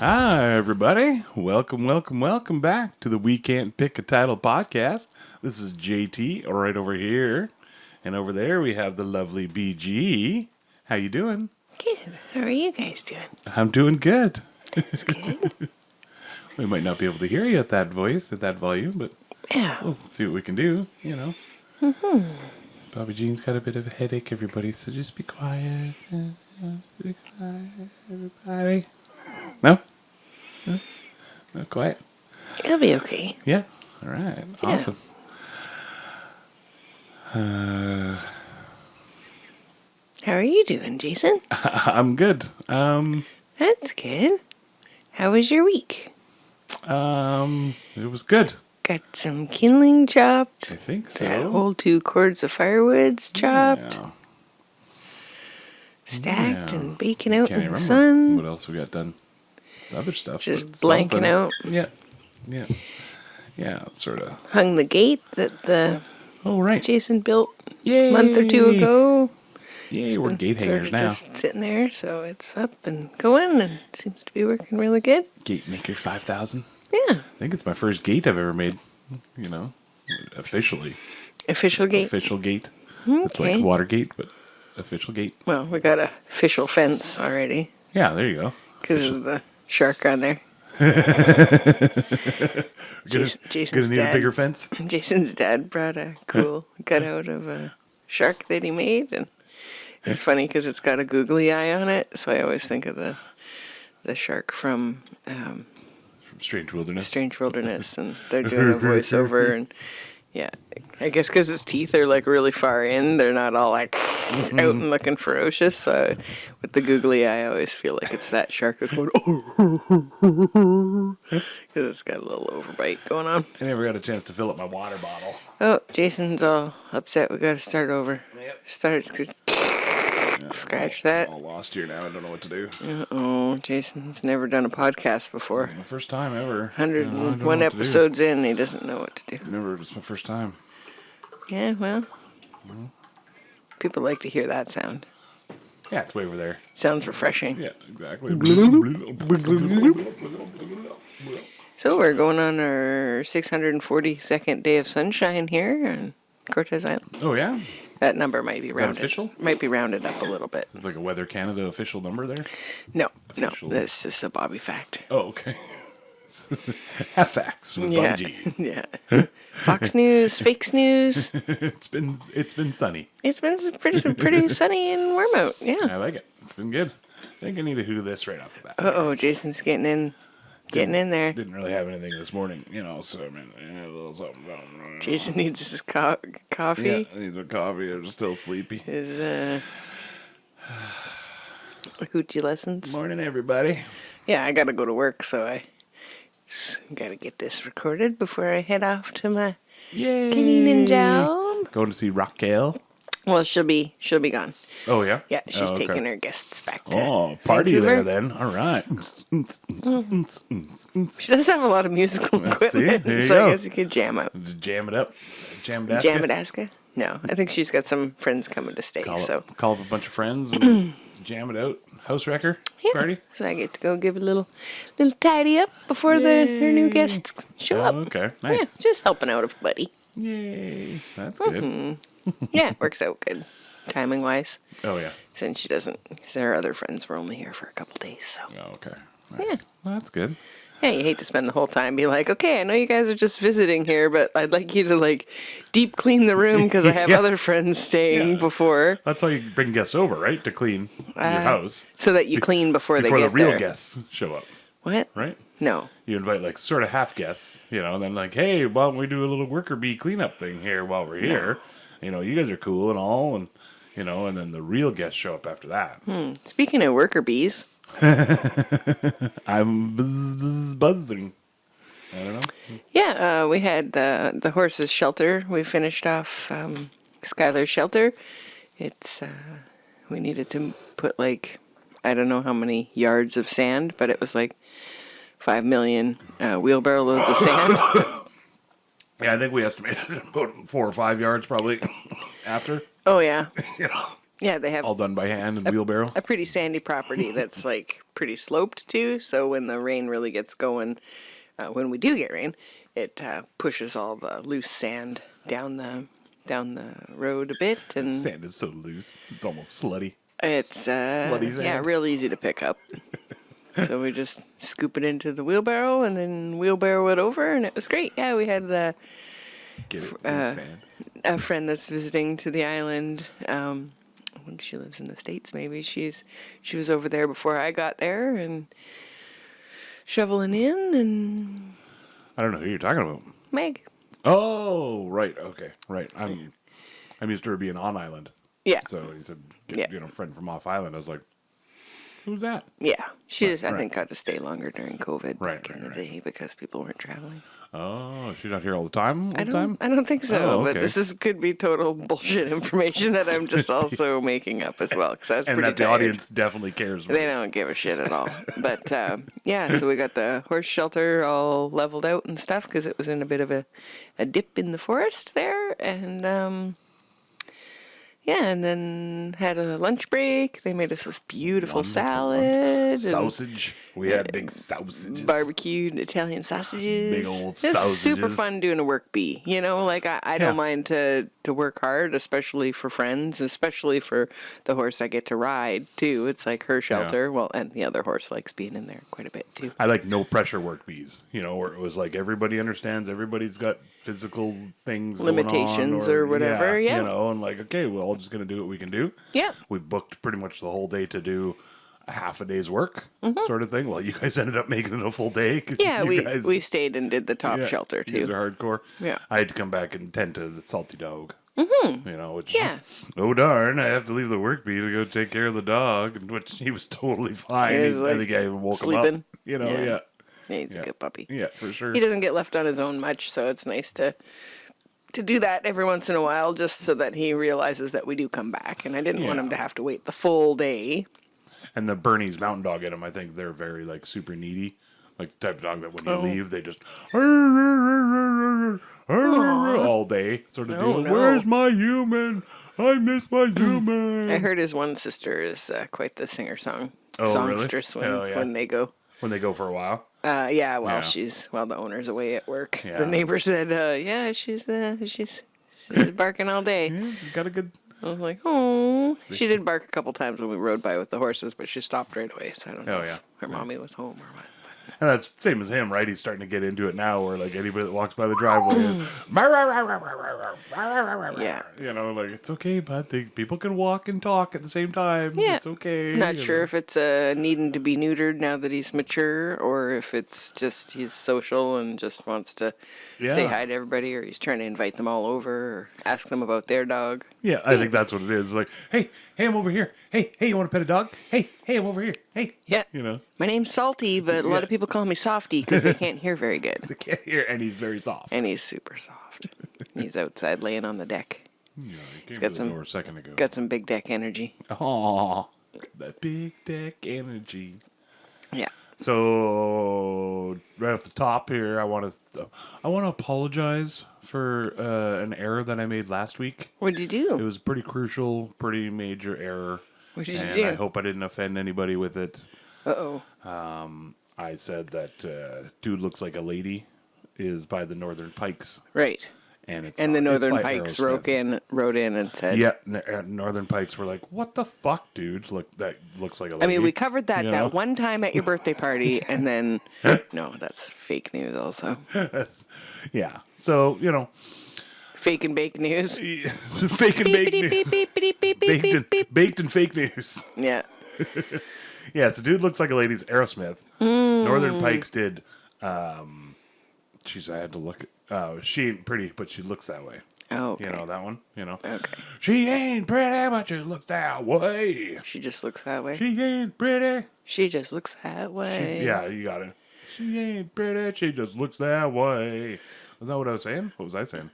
Hi, everybody. Welcome back to the We Can't Pick a Title podcast. This is JT right over here. And over there we have the lovely BG. How you doing? Good. How are you guys doing? I'm doing good. That's good. We might not be able to hear you at that voice, at that volume, but Yeah. we'll see what we can do, you know. Mm-hmm. Bobby Jean's got a bit of a headache, everybody, so just be quiet. Be quiet, everybody. No? No, quiet? It'll be okay. Yeah. All right. Yeah. Awesome. How are you doing, Jason? I'm good. That's good. How was your week? It was good. Got some kindling chopped. I think so. Got whole 2 cords of firewoods chopped. Yeah. Stacked Yeah. and baking out Can't in the remember sun. what else we got done. It's other stuff. Just but blanking something. out. Yeah, sort of. Hung the gate that the Oh, right. Jason built Yay. a month or 2 ago. Yay, we're gate Sort hangers of now. just sitting there, so it's up and going and seems to be working really good. Gate Maker 5000. Yeah. I think it's my first gate I've ever made, you know, officially. Official gate. Official gate. It's like Okay. Watergate, but official gate. Well, we got a official fence already Yeah, there you go. because of the shark on there. Jason's Gonna need dad, a bigger fence. Jason's dad brought a cool cutout of a shark that he made, and it's funny because it's got a googly eye on it. So I always think of the shark from From Strange Wilderness. Strange Wilderness, and they're doing a voiceover, and yeah, I guess because its teeth are like really far in, they're not all like out and looking ferocious. So with the googly eye, I always feel like it's that shark that's going because it's got a little overbite going on. I never got a chance to fill up my water bottle. Oh, Jason's all upset. We got to start over. Yep. Scratch that. I'm all lost here now. I don't know what to do. Oh, Jason's never done a podcast before. It's my first time ever. 101 episodes in, he doesn't know what to do. Never. It's my first time. Yeah, well, people like to hear that sound. Yeah, it's way over there. Sounds refreshing. Yeah, exactly. So we're going on our 642nd day of sunshine here on Cortez Island. Oh, yeah? That number might be that rounded. official? Might be rounded up a little bit. It's like a Weather Canada official number there? No, Official. no, this is a Bobby fact. Oh, okay. Facts with Yeah, Bobby G. yeah. Fox News, fake news. It's been sunny. It's been pretty sunny and warm out. Yeah. I like it. It's been good. I think I need to who this right off the bat. Uh-oh, Jason's getting in there. Didn't really have anything this morning, you know, so I mean, a little something. Jason needs his coffee. Yeah, I need some coffee. I'm still sleepy. His hoochie lessons. Morning, everybody. Yeah, I gotta go to work, so I gotta get this recorded before I head off to my Yay! cleaning job. Going to see Raquel. Well, she'll be gone. Oh, yeah? Yeah, she's Oh, okay. taking her guests back to Oh, party Vancouver. there then. All right. She does have a lot of musical Let's see. equipment, There you so go. I guess you could jam up. Just jam it up. Jam it. Jamadaska? No, I think she's got some friends coming to stay, Call so up a bunch of friends and jam it out. House wrecker yeah. party. So I get to go give a little tidy up before her new guests show up. Okay, Yeah, nice. just helping out a buddy. Yay. That's good. Yeah, it works out good, timing wise. Oh, yeah. Since she doesn't, her other friends were only here for a couple days, so. Oh, okay. Nice. Yeah. Well, that's good. Yeah, you hate to spend the whole time be like, okay, I know you guys are just visiting here, but I'd like you to like deep clean the room because I have Yeah. other friends staying Yeah. before. That's why you bring guests over, right? To clean your house. So that you clean before they Before get the real there. guests show up, What? right? No. You invite like sort of half guests, you know, and then like, hey, why don't we do a little worker bee cleanup thing here while we're here? You know, you guys are cool and all, and you know, and then the real guests show up after that. Speaking of worker bees, I'm buzzing. I don't know. yeah, we had the horses shelter. We finished off Skylar's shelter. It's we needed to put like I don't know how many yards of sand, but it was like 5 million wheelbarrow loads of sand. Yeah, I think we estimated about 4 or 5 yards probably after. Oh yeah, You know, Yeah, they have all done by hand and wheelbarrow. a pretty sandy property that's like pretty sloped too. So when the rain really gets going, when we do get rain, it pushes all the loose sand down the road a bit, and Sand is so loose; it's almost slutty. it's Slutty sand. yeah, real easy to pick up. So we just scoop it into the wheelbarrow and then wheelbarrow it over, and it was great. Yeah, we had Get it? Sand. a friend that's visiting to the island. I think she lives in the States. Maybe she was over there before I got there and shoveling in, and I don't know who you're talking about. Meg. Oh, right. Okay, right. I'm used to her being on island. Yeah. So he said, Yeah. friend from off island. I was like, who's that? Yeah, she just I right. think got to stay longer during COVID Right, back in right, the right. day because people weren't traveling. Oh, she's not here all the time. I don't think so. Oh, But okay. could be total bullshit information that I'm just also making up as well because I was And pretty that the tired. audience definitely cares. They don't give a shit at all. But yeah, so we got the horse shelter all leveled out and stuff because it was in a bit of a dip in the forest there, and yeah, and then had a lunch break. They made us this beautiful salad. And Sausage. We had big sausages. barbecued Italian sausages. Big old It's super sausages. fun doing a work bee. You know, like I don't Yeah. mind to work hard, especially for friends, especially for the horse I get to ride too. It's like her shelter. Well, and the other horse likes being in there quite a bit too. I like no pressure work bees, where it was like everybody understands, everybody's got physical things Limitations going on, or whatever, yeah. and like, okay, we're all just going to do what we can do. Yeah. We booked pretty much the whole day to do a half a day's work sort of thing. Well, you guys ended up making it a full day. 'Cause Yeah, you guys, we stayed and did the top shelter You guys too. are hardcore. Yeah. I had to come back and tend to the salty dog. Mm-hmm. Which, Yeah. oh darn, I have to leave the work bee to go take care of the dog, which he was totally fine. He was, I like, think I even woke him sleeping. up. Yeah. Yeah. Yeah, he's Yeah. a good puppy. Yeah, for sure. He doesn't get left on his own much, so it's nice to do that every once in a while just so that he realizes that we do come back. And I didn't want Yeah. him to have to wait the full day. And the Bernese mountain dog in them, I think they're very like super needy. Like the type of dog that when you leave, they just all day sort of Oh, deal. no. Where's my human? I miss my human. I heard his one sister is quite the singer-song Oh, really? songstress Hell yeah. when they go. When they go for a while. Yeah, while Yeah. while the owner's away at work. Yeah. The neighbor said, yeah, she's barking all day. Yeah, got a good. I was like, oh. She did bark a couple times when we rode by with the horses, but she stopped right away. So I don't know yeah. if her mommy was home or what. And that's same as him, right? He's starting to get into it now, where like anybody that walks by the driveway, Yeah. like it's okay, bud. People can walk and talk at the same time. Yeah. It's okay. Not sure if it's needing to be neutered now that he's mature, or if it's just he's social and just wants to say Yeah. hi to everybody, or he's trying to invite them all over, or ask them about their dog. Yeah, I think that's what it is. Like, hey, I'm over here. Hey, you want to pet a dog? Hey, I'm over here. Hey, Yeah. My name's Salty, but a lot of people call me Softy because they can't hear very good. they can't hear, and he's very soft. And he's super soft. He's outside laying on the deck. Yeah, he came got to the some- door a second ago. Got some big deck energy. Aw, that big deck energy. Yeah. So right off the top here, I want to apologize for an error that I made last week. What'd you It do? was pretty crucial, pretty major error. What did you and do? I hope I didn't offend anybody with it. Uh-oh. I said that dude looks like a lady is by the Northern Pikes, Right. and it's And the not. It's Northern by Pikes Aerosmith. wrote in and said, Yeah, Northern Pikes were like, "What the fuck, dude? Look, that looks like a lady." I mean, we covered that You know? that one time at your birthday party, and then, no, that's fake news also. Yeah, so Fake and bake news. fake and baked Beep, news. beep, beep, beep, beep, beep, beep, beep. Baked and fake news. Yeah. Yeah, so dude looks like a lady's Aerosmith. Northern Pikes did. Jeez, I had to look. She ain't pretty, but she looks that way. Oh, okay. You know that one? Okay. She ain't pretty, but she looks that way. She just looks that way. She ain't pretty. She just looks that way. Yeah, you got it. She ain't pretty. She just looks that way. Was that what I was saying? What was I saying?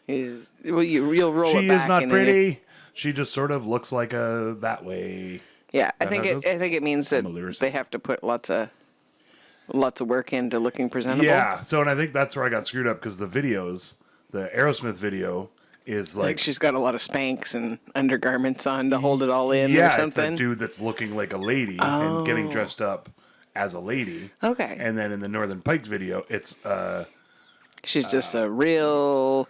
Well, you'll roll it She back. is not and then you- pretty. She just sort of looks like a that way. Yeah, I That think how it it. goes? I think it means that I'm a lyricist. they have to put lots of work into looking presentable. Yeah, so and I think that's where I got screwed up because the Aerosmith video is Like she's got a lot of Spanx and undergarments on to hold it all in or yeah, something. it's a dude that's looking like a lady and getting dressed up as a lady. Okay. And then in the Northern Pikes video, it's She's just a real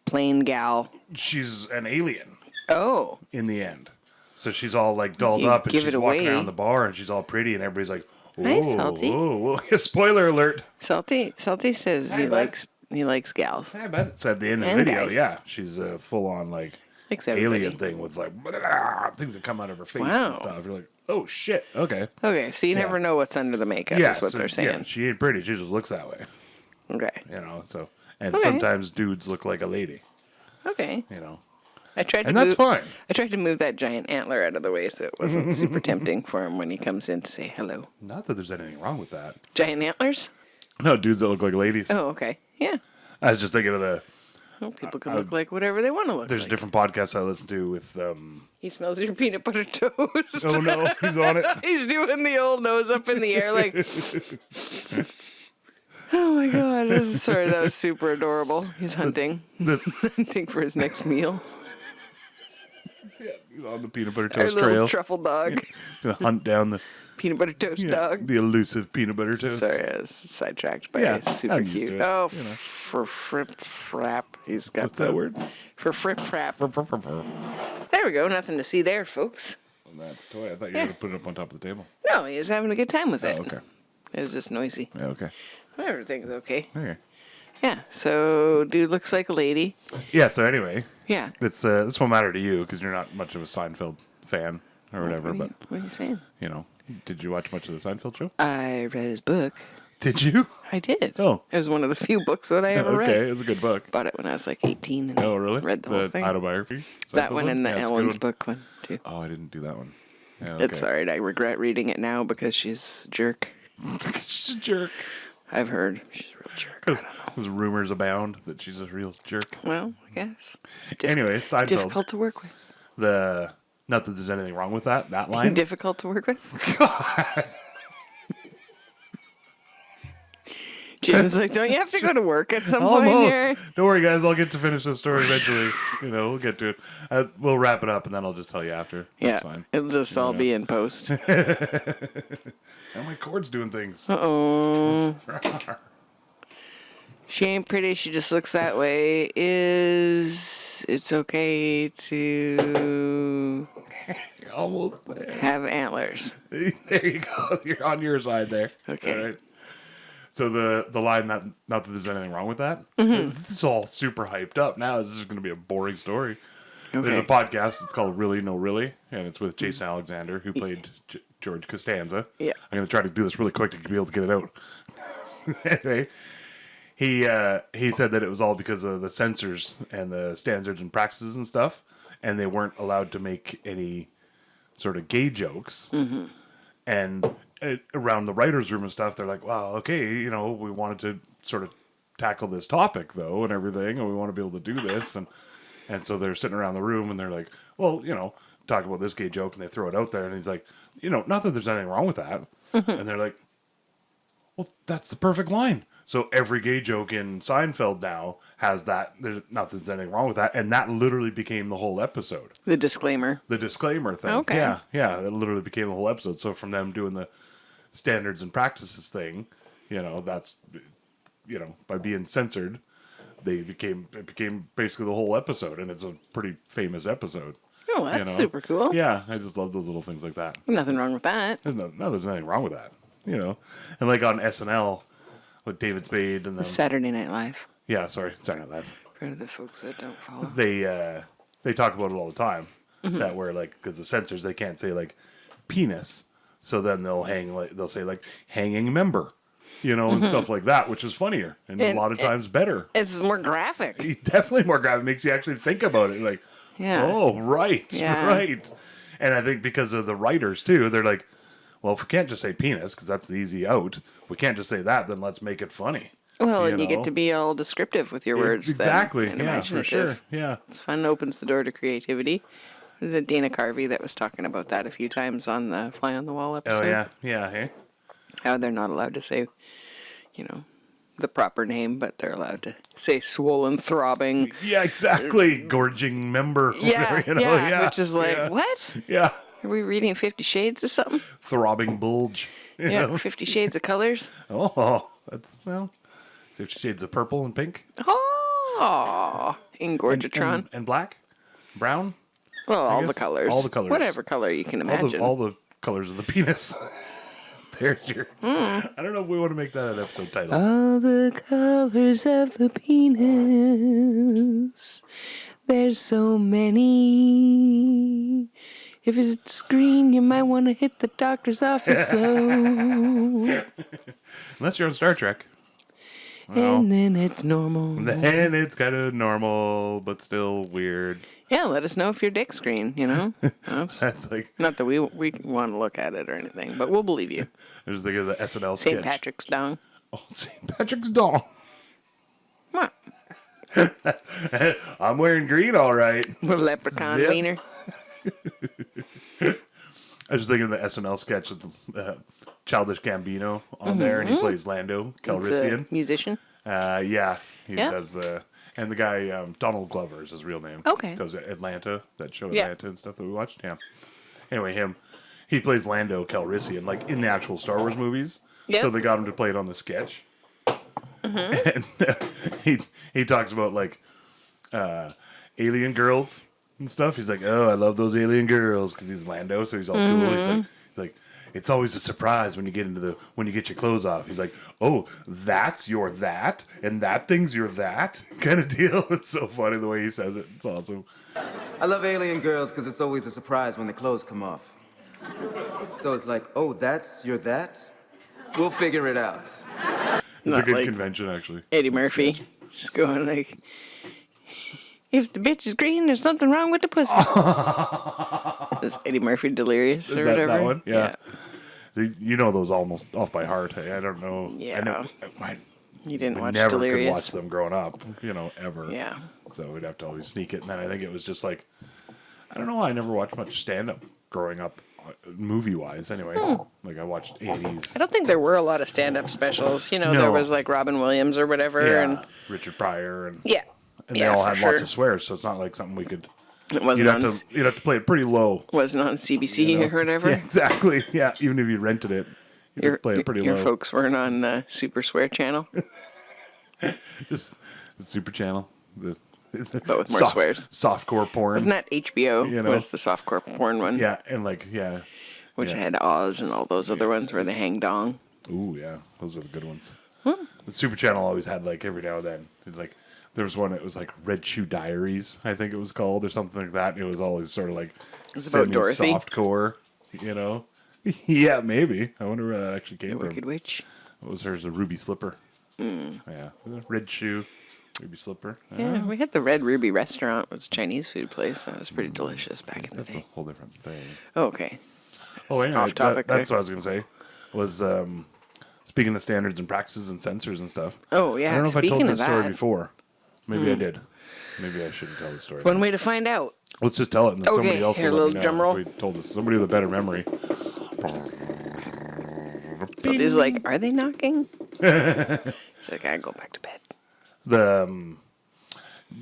plain gal. she's an alien Oh. in the end. So she's all like dolled You up and give she's it walking away. around the bar and she's all pretty and everybody's like, Hi, "Whoa, Salty." whoa, whoa!" Spoiler alert! Salty says Hi, bud. he likes gals. Yeah, but it's at the end of the And video. guys. Yeah, she's a full on like Likes everybody. alien thing with like blah, things that come out of her face Wow. and stuff. You're like, oh shit, okay. Okay, so you never Yeah. know what's under the makeup. Yeah, Is what so, they're saying. yeah, she ain't pretty. She just looks that way. Okay. You know, so and Okay. sometimes dudes look like a lady. Okay. You know, I tried to and that's fine. I tried to move that giant antler out of the way so it wasn't super tempting for him when he comes in to say hello. Not that there's anything wrong with that. Giant antlers? No, dudes that look like ladies. Oh, okay. Yeah. I was just thinking of the. Well, people can look like whatever they want to look There's like. different podcasts I listen to with. He smells your peanut butter toast. Oh no, he's on it. He's doing the old nose up in the air like. Oh my god! Sorry, that was super adorable. He's hunting, hunting for his next meal. Yeah, he's on the peanut butter Our toast little trail. truffle dog, Gonna hunt down the peanut butter toast dog. the elusive peanut butter toast. Sorry, I was sidetracked, but Yeah, it's super I'm used cute. to it, Oh, you know. for frip frap. He's got What's that word? For frip frap. There we go. Nothing to see there, folks. That's a toy. I thought you were Yeah. gonna put it up on top of the table. No, he was having a good time with it. Oh, okay. It was just noisy. Yeah, okay. Everything's okay. Okay. Yeah. So, dude looks like a lady. Yeah. So anyway, Yeah. this won't matter to you because you're not much of a Seinfeld fan or whatever. What are But you, what are you saying? you know, did you watch much of the Seinfeld show? I read his book. Did you? I did. Oh. It was one of the few books that I ever Okay, read. it was a good book. Bought it when I was like 18 and Oh, really? read the whole thing. Autobiography. That Seinfeld one and the Yeah, it's a good Ellen's one. book one, too. Oh, I didn't do that one. Yeah, It's alright. I regret reading it now because she's a jerk. She's a jerk. I've heard she's a real jerk. I don't know. There's rumors abound that she's a real jerk. Well, I guess. Anyway, Seinfeld. Difficult to work with. Not that there's anything wrong with that line. Difficult to work with. Jason's like, don't you have to go to work at some point here? Almost. Don't worry, guys. I'll get to finish this story eventually. We'll get to it. We'll wrap it up, and then I'll just tell you after. Yeah, That's fine. it'll just all be in post. And my cord's doing things. Uh-oh. She ain't pretty. She just looks that way. It's okay to Almost there. have antlers? There you go. You're on your side there. Okay. All right. So the line, not that there's anything wrong with that. Mm-hmm. It's all super hyped up. Now this is just going to be a boring story. There's Okay. a podcast. It's called Really No Really, and it's with Jason Alexander, who played George Costanza. Yeah. I'm going to try to do this really quick to be able to get it out. Anyway, he said that it was all because of the censors and the standards and practices and stuff, and they weren't allowed to make any sort of gay jokes. Mm-hmm. And around the writer's room and stuff, they're like, well, okay, we wanted to sort of tackle this topic, though, and everything, and we want to be able to do this. And so they're sitting around the room, and they're like, well, talk about this gay joke, and they throw it out there, and he's like, not that there's anything wrong with that. And they're like, well, that's the perfect line. So every gay joke in Seinfeld now has that. There's not that there's anything wrong with that. And that literally became the whole episode. The disclaimer. The disclaimer thing. Okay. Yeah. It literally became the whole episode. So from them doing the standards and practices thing, that's, by being censored, it became basically the whole episode. And it's a pretty famous episode. Oh, that's super cool. Yeah, I just love those little things like that. Nothing wrong with that. There's nothing wrong with that. And like on SNL with David Spade and them. Saturday Night Live. Yeah, sorry, Saturday Night Live. For the folks that don't follow. They talk about it all the time. Mm-hmm. That where because the censors they can't say like penis, so then they'll say like hanging member, and stuff like that, which is funnier and a lot of times better. It's more graphic. Definitely more graphic. It makes you actually think about it. Like, Yeah. oh right, Yeah. right. And I think because of the writers too, they're like, well, if we can't just say penis because that's the easy out, we can't just say that. Then let's make it funny. Well, and you get to be all descriptive with your words. Exactly. And Yeah, for sure. imaginative. Yeah. It's fun. Opens the door to creativity. The Dana Carvey that was talking about that a few times on the Fly on the Wall episode. Oh yeah. Yeah. Hey. How they're not allowed to say, the proper name, but they're allowed to say swollen, throbbing. Yeah, exactly. Gorging member. Yeah, Whatever, yeah, which is like, yeah. what? Yeah. Are we reading 50 Shades or something? Throbbing bulge. You Yeah, know? 50 Shades of Colors. Oh, that's, 50 Shades of Purple and Pink. Oh, in Gorgatron. And black? Brown? Well, all the guess colors. all the colors. Whatever color you can imagine. All the colors of the penis. There's your... Hmm. I don't know if we want to make that an episode title. All the colors of the penis. There's so many. If it's green, you might want to hit the doctor's office slow. Unless you're on Star Trek. And then it's normal. Then it's kind of normal, but still weird. Yeah, let us know if your dick's green, you know? That's like... Not that we want to look at it or anything, but we'll believe you. I was thinking of the SNL sketch. St. Patrick's dong. Oh, St. Patrick's dong. What? I'm wearing green, all right. Leprechaun Zip. wiener. I was thinking of the SNL sketch with Childish Gambino on there, and he plays Lando Calrissian. It's a musician. Yeah, he Yeah. does and the guy Donald Glover is his real name. Okay. Does Atlanta, that show Yeah. Atlanta and stuff that we watched. Yeah. Anyway, he plays Lando Calrissian like in the actual Star Wars movies. Yep. So they got him to play it on the sketch. And he talks about like alien girls and stuff. He's like, oh, I love those alien girls because he's Lando, so he's all cool. He's like, it's always a surprise when you get when you get your clothes off. He's like, oh, that's your that, and that thing's your that kind of deal. It's so funny the way he says it. It's awesome. I love alien girls because it's always a surprise when the clothes come off. So it's like, oh, that's your that? We'll figure it out. It's a Not good like convention, actually. Eddie Murphy. Just going like, if the bitch is green, there's something wrong with the pussy. Is Eddie Murphy delirious or whatever? That one? Yeah. You know those almost off by heart. Hey, I don't know. Yeah. You didn't watch never Delirious? could watch them growing up, ever. Yeah. So we'd have to always sneak it. And then I think it was just like, I don't know, I never watched much stand-up growing up, movie-wise anyway. Like I watched 80s. I don't think there were a lot of stand-up specials. You know, No. there was like Robin Williams or whatever. Yeah, And Richard Pryor. And yeah. they Yeah, all for had sure. lots of swears, so it's not like something we could... It wasn't on, You'd have to play it pretty low. wasn't on CBC you know? or whatever. Yeah, exactly. Yeah, even if you rented it, you'd have to play it pretty your low. folks weren't on the Super Swear channel, Just the Super Channel. but with more swears. Softcore porn. Wasn't that HBO? You know? Was the softcore porn one? Yeah, and Which yeah. had Oz and all those other ones where they hang dong. Ooh, yeah, those are the good ones. The Super Channel always had like every now and then, like there was one that was like Red Shoe Diaries, I think it was called, or something like that. And it was always sort of like It's about Dorothy. softcore, Yeah, maybe. I wonder where that actually came The from. Wicked Witch. What was hers? A Ruby Slipper. Yeah, Red Shoe, Ruby Slipper. Yeah, we had the Red Ruby restaurant. It was a Chinese food place. That was pretty delicious back in the That's a day. whole different thing. Oh, okay. Oh, anyway, Off topic that's there. what I was going to say. Was speaking of standards and practices and censors and stuff. Oh, yeah. I don't know if I Speaking told of this story that, before. Maybe I did. Maybe I shouldn't tell the story. one way to find out. Let's just tell it, and then Okay, somebody else here, will a let me little know drum roll. if we told us. Somebody with a better memory. So he's like, are they knocking? He's like, I go back to bed. Do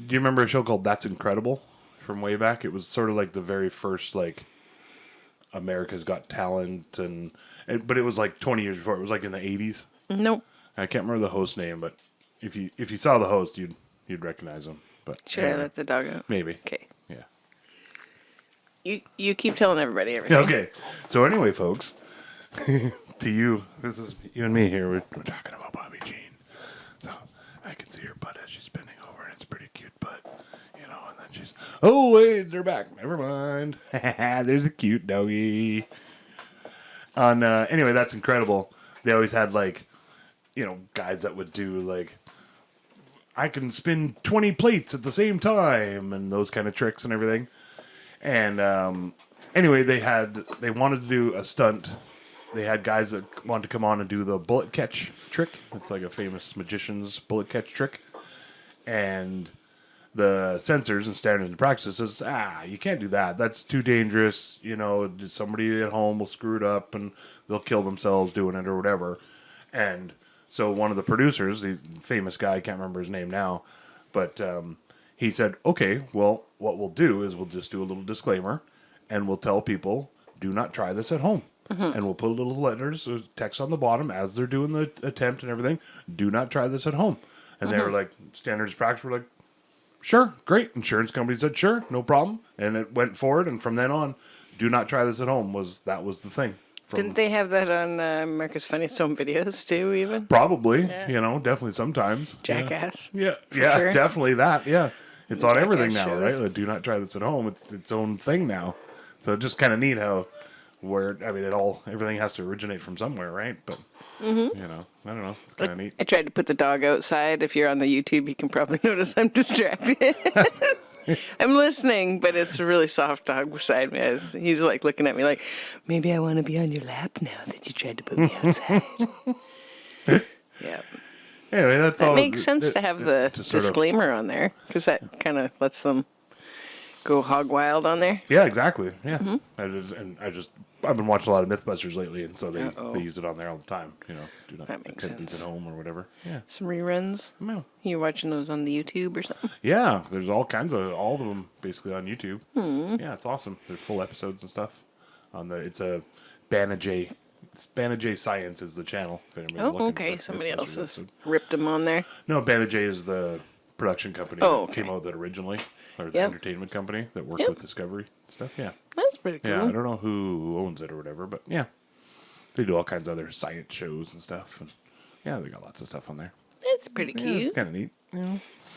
you remember a show called That's Incredible from way back? It was sort of like the very first like America's Got Talent, but it was like 20 years before. It was like in the 80s. Nope. I can't remember the host name, but if you saw the host, you'd recognize him. But Should I let the dog out? Maybe. Okay. Yeah. You keep telling everybody everything. Okay. So anyway, folks, to you, this is you and me here. We're talking about Bobby Jean. So I can see her butt as she's bending over, and it's a pretty cute butt, And then she's, oh wait, they're back. Never mind. There's a cute doggy. Anyway, That's Incredible. They always had like, guys that would do like, I can spin 20 plates at the same time, and those kind of tricks and everything. And anyway, they wanted to do a stunt. They had guys that wanted to come on and do the bullet catch trick. It's like a famous magician's bullet catch trick. And the censors and standards and practices says, you can't do that. That's too dangerous. Somebody at home will screw it up and they'll kill themselves doing it or whatever. And So one of the producers, the famous guy, I can't remember his name now, but he said, okay, well, what we'll do is we'll just do a little disclaimer, and we'll tell people, do not try this at home. And we'll put little letters, text on the bottom as they're doing the attempt and everything. Do not try this at home. And they were like, standards practice were like, sure, great. Insurance company said, sure, no problem. And it went forward. And from then on, do not try this at home was the thing. Didn't they have that on America's Funniest Home Videos too, even? Probably, definitely sometimes. Jackass. Yeah, sure. definitely that. Yeah. It's on Jackass everything now, shows. right? Like, do not try this at home. It's its own thing now. So it's just kind of neat how everything has to originate from somewhere, right? But, I don't know. It's kind of neat. I tried to put the dog outside. If you're on the YouTube, you can probably notice I'm distracted. I'm listening, but it's a really soft dog beside me. He's like looking at me like, maybe I want to be on your lap now that you tried to put me outside. Yeah. Anyway, that's all. That makes sense to have the disclaimer on there because that kind of lets them go hog wild on there. Yeah, exactly. Yeah. I've been watching a lot of MythBusters lately, and so they use it on there all the time. Do not That makes attempt these sense. at home or whatever. Yeah. Some reruns. Yeah. You watching those on the YouTube or something? Yeah, there's all of them basically on YouTube. Yeah, it's awesome. They're full episodes and stuff. It's a Banijay. Banijay Science is the channel. If anybody's Oh, looking okay. for Somebody MythBusters else has episode. ripped them on there. No, Banijay is the production company Oh, that came okay. out that originally, or the Yep. entertainment company that worked Yep. with Discovery stuff. Yeah. That's pretty cool. Yeah, I don't know who owns it or whatever, but yeah. They do all kinds of other science shows and stuff. And yeah, they got lots of stuff on there. It's pretty Yeah, cute. it's kind of neat.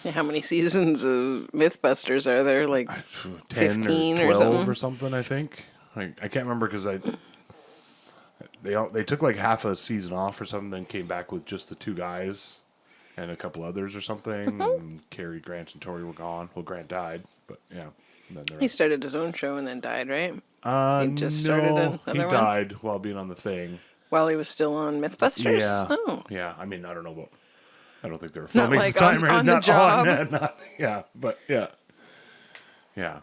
Yeah, how many seasons of MythBusters are there? Like 10 15 or or 12 or something? something, I think. I can't remember because they took like half a season off or something, then came back with just the two guys and a couple others or something. And Carrie, Grant, and Tori were gone. Well, Grant died, but yeah. And then the He rest. started his own show and then died, right? He just started another he one? died while being on the thing. While he was still on MythBusters? Yeah. Oh. Yeah. I mean, I don't know about. I don't think they were Not filming like at the time. on the job. Yeah, but yeah. Yeah.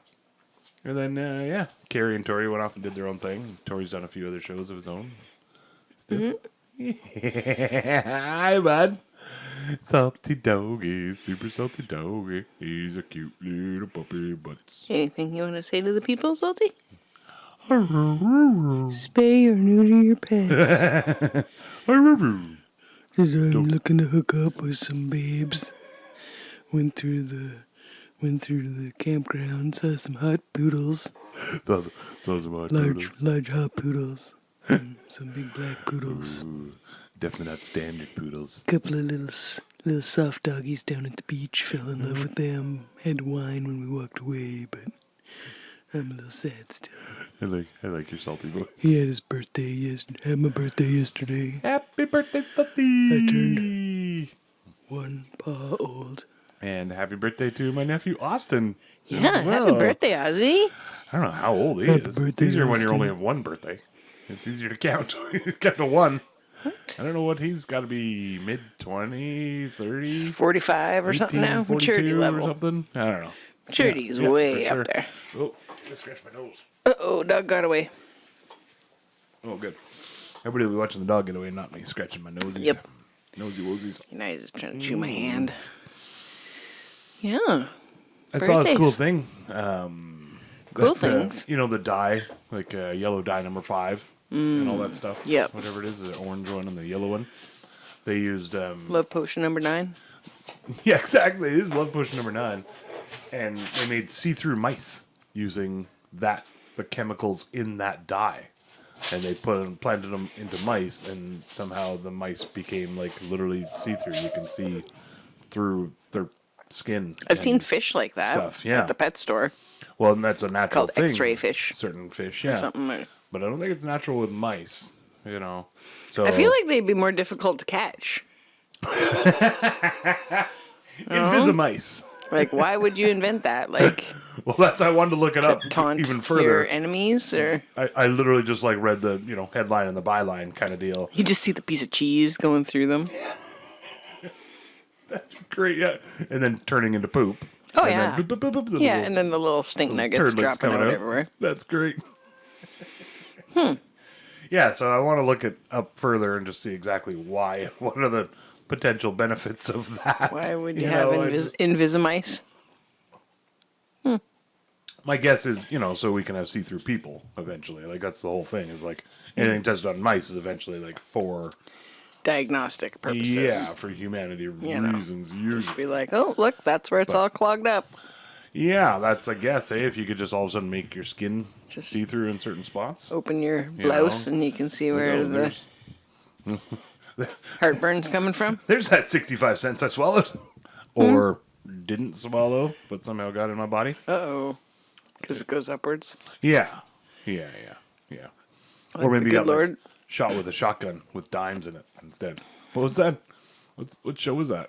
And then, Carrie and Tori went off and did their own thing. Tori's done a few other shows of his own. It's different. Hi, bud. Salty doggy, super salty doggy. He's a cute little puppy, but Anything you want to say to the people, Salty? Spay or neuter your pets. Cause I'm looking to hook up with some babes. Went through the campground, saw some hot poodles, large hot poodles, and some big black poodles. Definitely not standard poodles. Couple of little soft doggies down at the beach. Fell in love with them. Had to whine when we walked away, but I'm a little sad still. I like your salty voice. He had his birthday had my birthday yesterday. Happy birthday, Salty! I turned 1 paw old. And happy birthday to my nephew, Austin. Yeah, as well. happy birthday, Ozzy. I don't know how old he Happy is. birthday, It's easier when you Austin. only have one birthday. It's easier to count. Count to one. What? I don't know what he's got to be, mid-20, 30, 45 or something 18, now. 42 Maturity or level. something. I don't know. Maturity is Yeah, way for up there. Oh, I scratched my nose. Uh-oh, dog got away. Oh, good. Everybody will be watching the dog get away, not me scratching my nosies. Yep. Nosy wosies. Now he's just trying to chew my hand. Yeah. I saw this cool Birthdays. thing. Cool things. The dye, like yellow dye number 5 and all that stuff. Yep. Whatever it is, the orange one and the yellow one. They used... Love potion number 9. yeah, exactly. It is Love Potion number 9. And they made see-through mice using the chemicals in that dye. And they planted them into mice, and somehow the mice became like literally see-through. You can see through their skin. I've seen and fish like that stuff, yeah. at the pet store. Well, and that's a natural Called thing. X-ray fish. Certain fish, Or yeah. something. But I don't think it's natural with mice. So I feel like they'd be more difficult to catch. Invisimice. Like, why would you invent that? Like, Well, I wanted to look it up taunt even your further. enemies? Or I literally just read the headline and the byline kind of deal. you just see the piece of cheese going through them. That's great, yeah. And then turning into poop. Oh, And yeah. then boop, boop, boop, boop, the Yeah, little and then the little stink nuggets turdlets dropping coming out everywhere. That's great. Yeah, so I want to look it up further and just see exactly why. What are the potential benefits of that? Why would you have Invisimise? My guess is, so we can have see-through people eventually. Like, that's the whole thing, is like anything tested on mice is eventually like for Diagnostic purposes. Yeah, for humanity reasons. Just be like, oh, look, that's where it's all clogged up. Yeah, that's a guess, if you could just all of a sudden make your skin Just see-through in certain spots. Open your blouse and you can see where the heartburn's coming from. There's that 65 cents I swallowed. Or didn't swallow, but somehow got in my body. Uh-oh. Because it goes upwards. Yeah. Or maybe good got Lord. Shot with a shotgun with dimes in it instead. What was that? What show was that?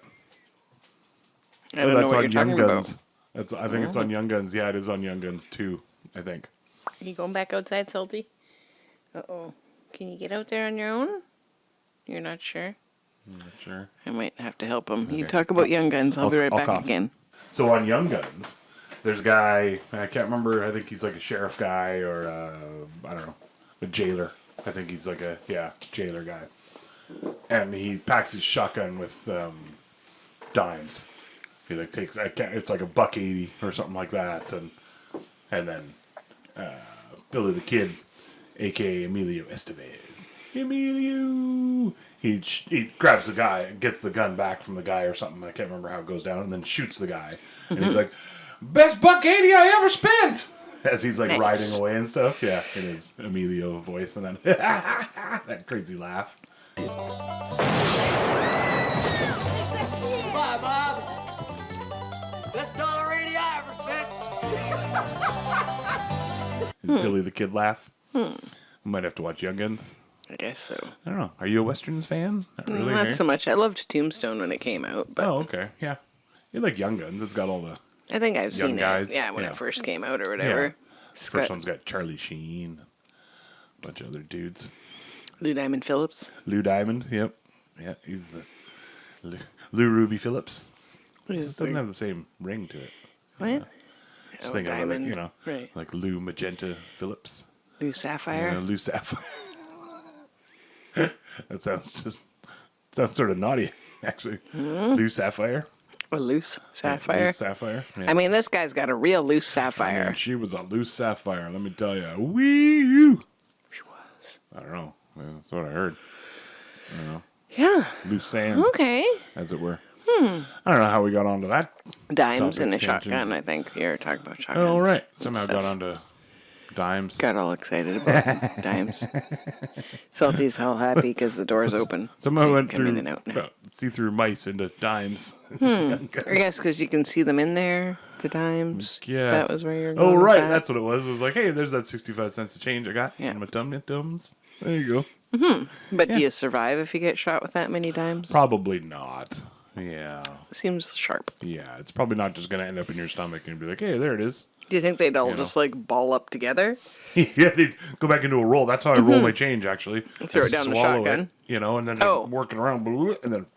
I don't know what you're talking Guns. about. I think it's on Young Guns. Yeah, it is on Young Guns 2, I think. Are you going back outside, Salty? Uh-oh. Can you get out there on your own? You're not sure? I'm not sure. I might have to help him. Okay. You talk about Young Guns. I'll be right back cough. again. So on Young Guns, there's a guy, I can't remember, I think he's like a sheriff guy or, I don't know, a jailer. I think he's like a, jailer guy. And he packs his shotgun with dimes. He like takes, it's like $1.80 or something like that. And then Billy the Kid, a.k.a. Emilio Estevez. Emilio! He grabs the guy, gets the gun back from the guy or something. I can't remember how it goes down. And then shoots the guy. And he's like, best $1.80 I ever spent! As he's like riding away and stuff. Yeah, in his Emilio voice. And then that crazy laugh. Bye, Bob. Best $1.80 I ever spent. His Billy the Kid laugh. Might have to watch Young Guns. I guess so. I don't know. Are you a Westerns fan? Not really. Not so much. I loved Tombstone when it came out. But Oh, okay. Yeah. You like Young Guns. It's got all the... I think I've seen guys. it. Yeah, when it first came out or whatever. Yeah. First one's got Charlie Sheen. A bunch of other dudes. Lou Diamond Phillips. Lou Diamond. Yep. Yeah, he's the... Lou Ruby Phillips. It just doesn't have the same ring to it. What? Just thinking Diamond. of it, Right. like Lou Magenta Phillips. Lou Sapphire. Lou Sapphire. That sounds sort of naughty, actually. Lou Sapphire. A loose sapphire. Yeah, loose sapphire. Yeah. I mean, this guy's got a real loose sapphire. Man, she was a loose sapphire, let me tell you. Wee! She was. I don't know. That's what I heard. I don't know. Yeah. Loose sand, Okay. as it were. I don't know how we got onto that. Dimes and a Topic tangent. shotgun, I think. You were talking about shotguns. Oh, right. and Somehow stuff. got onto dimes. Got all excited about dimes. Salty's all happy because the door's open. Somehow So went you can come through in and out now. see-through mice into dimes. I guess because you can see them in there, the dimes. Yeah. That was where you're going. Oh, with right. that. That's what it was. It was like, hey, there's that 65 cents of change I got Yeah. in my dums. There you go. But do you survive if you get shot with that many dimes? Probably not. Yeah. Seems sharp. Yeah. It's probably not just going to end up in your stomach and be like, hey, there it is. Do you think they'd all You know. just like ball up together? Yeah, they go back into a roll. That's how I roll my change, actually. Throw I it down the swallow shotgun. It, and then Oh. working around, and then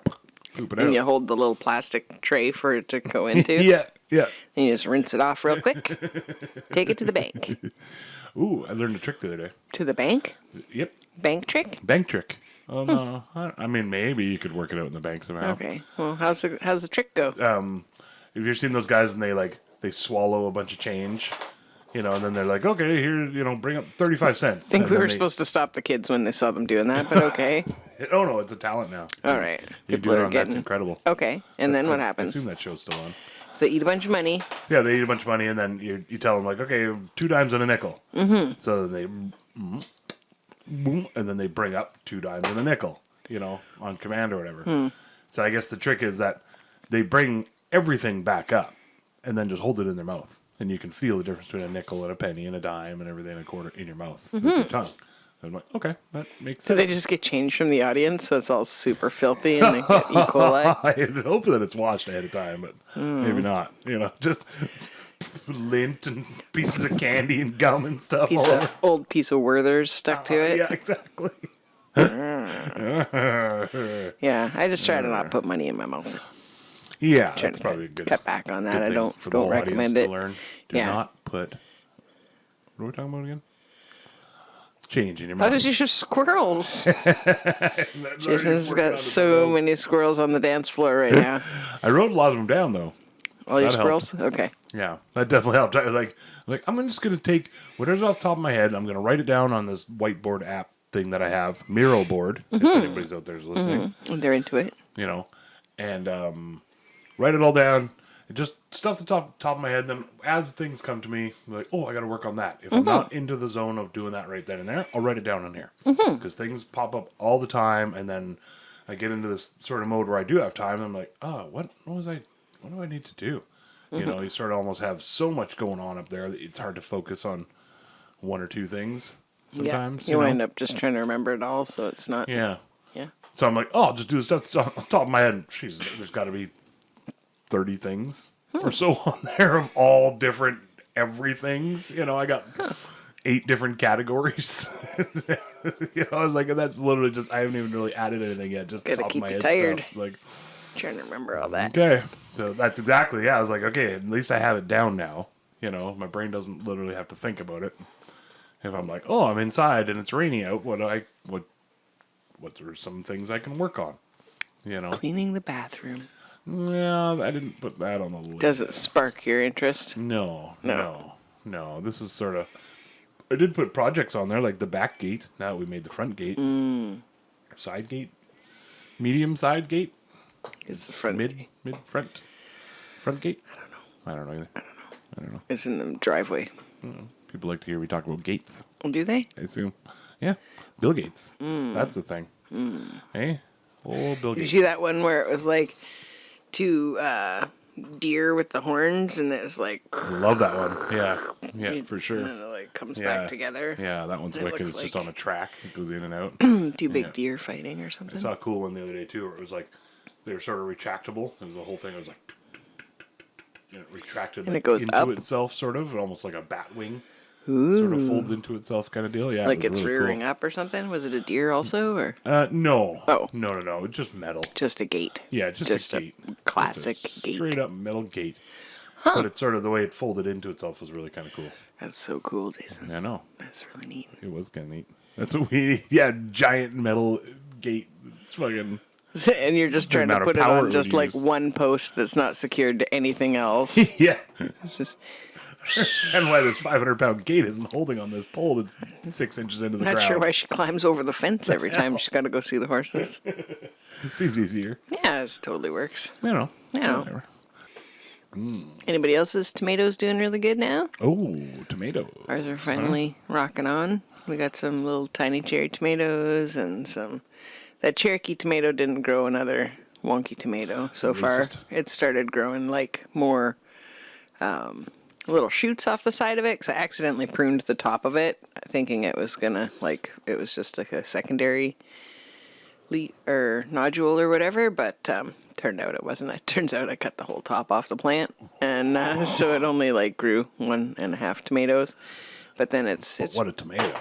poop it And out. you hold the little plastic tray for it to go into. Yeah. And you just rinse it off real quick. Take it to the bank. Ooh, I learned a trick the other day. To the bank? Yep. Bank trick? Bank trick. Oh, no. I mean, maybe you could work it out in the bank somehow. Okay. Well, how's the trick go? Have you ever seen those guys and they swallow a bunch of change? And then they're like, okay, here, bring up 35 cents. I think we were supposed to stop the kids when they saw them doing that, but okay. Oh, no, it's a talent now. All right. You do it on That's Incredible. Okay. And then what I happens? assume that show's still on. So they eat a bunch of money. So, yeah, they eat a bunch of money, and then you tell them, like, okay, 2 dimes and a nickel. Mm-hmm. So then they, boom, and then they bring up 2 dimes and a nickel, on command or whatever. So I guess the trick is that they bring everything back up and then just hold it in their mouth. And you can feel the difference between a nickel and a penny and a dime and everything and a quarter in your mouth with your tongue. And I'm like, okay, that makes So sense. they just get changed from the audience, so it's all super filthy and they get E. coli. I hope that it's washed ahead of time, but maybe not. Just lint and pieces of candy and gum and stuff all over. Old piece of Werther's stuck to it. Yeah, exactly. Yeah, I just try to not put money in my mouth. Yeah, Try that's to probably a good. cut back on that. good I thing don't for the whole recommend audience it. to learn. Do Yeah. not put. What are we talking about again? change in your How mind. does your squirrels? That's Jason's already working on got the so squirrels. many squirrels on the dance floor right now. I wrote a lot of them down though. All your That helped. squirrels? Okay. Yeah, that definitely helped. I like I'm just gonna take whatever's off the top of my head. I'm gonna write it down on this whiteboard app thing that I have, Miro board. If anybody's out there is listening, And they're into it. you know, and write it all down. Just stuff the top of my head. Then as things come to me, like, oh, I got to work on that. If I'm not into the zone of doing that right then and there, I'll write it down on here because things pop up all the time, and then I get into this sort of mode where I do have time. And I'm like, oh, what do I need to do? You know, you sort of almost have so much going on up there that it's hard to focus on one or two things sometimes. Yeah. You know? wind up just trying to remember it all, so it's not. Yeah. Yeah. So I'm like, oh, I'll just do the stuff that's on top of my head. Jeez, there's got to be 30 things or so on there of all different everythings. You know, I got 8 different categories. You know, I was like, that's literally just, I haven't even really added anything yet. Just Gotta top keep of my you head tired. stuff. Like, Trying to remember all that. okay. So that's exactly, yeah. I was like, okay, at least I have it down now. You know, my brain doesn't literally have to think about it. If I'm like, oh, I'm inside and it's rainy out, what are some things I can work on? You know? Cleaning the bathroom. Yeah, I didn't put that on the list. Does it spark your interest? No. This is sort of. I did put projects on there like the back gate. Now that we made the front gate, side gate, medium side gate, It's the front. mid front gate. I don't know either. I don't know. It's in the driveway. People like to hear me talk about gates. Do they? I assume. Yeah, Bill Gates. That's the thing. Hey, old Bill Did you Gates. see that one where it was like 2 deer with the horns, and it's like, Love that one. Yeah, for sure. and it like comes Yeah. back together. Yeah, that one's It wicked. looks It's just like- on a track. It goes in and out. 2 big Yeah. deer fighting or I something. saw a cool one the other day too, where it was like they were sort of retractable. It was the whole thing. It was like and it retracted And like, it goes into up? itself, sort of, almost like a bat wing, Ooh. sort of folds into itself, kind of deal. Yeah, Like it was it's really rearing up or something? Was it a deer also, or cool. No. Oh. No. It's just metal. just a gate? Yeah, just a gate. classic Just a gate. straight up metal gate. But it's sort of the way it folded into itself was really kind of cool. That's so cool, Jason. I know. That's really neat. It was kind of neat. That's what we need. Yeah, giant metal gate. It's fucking. And you're just trying to amount of put it power it on would just like use. one post that's not secured to anything else. Yeah. It's just- And why this 500-pound gate isn't holding on this pole that's 6 inches into the not ground. sure why she climbs over the fence every time she's got to go see the horses. Seems easier. Yeah, it totally works. You know. Yeah. Whatever. Anybody else's tomatoes doing really good now? Oh, tomato. Ours are finally rocking on. We got some little tiny cherry tomatoes and some. That Cherokee tomato didn't grow another wonky tomato so far. Racist. It started growing like more little shoots off the side of it because I accidentally pruned the top of it, thinking it was gonna it was just like a secondary or nodule or whatever, but turned out it wasn't. It turns out I cut the whole top off the plant, and so it only like grew 1.5 tomatoes. But then it's What a tomato.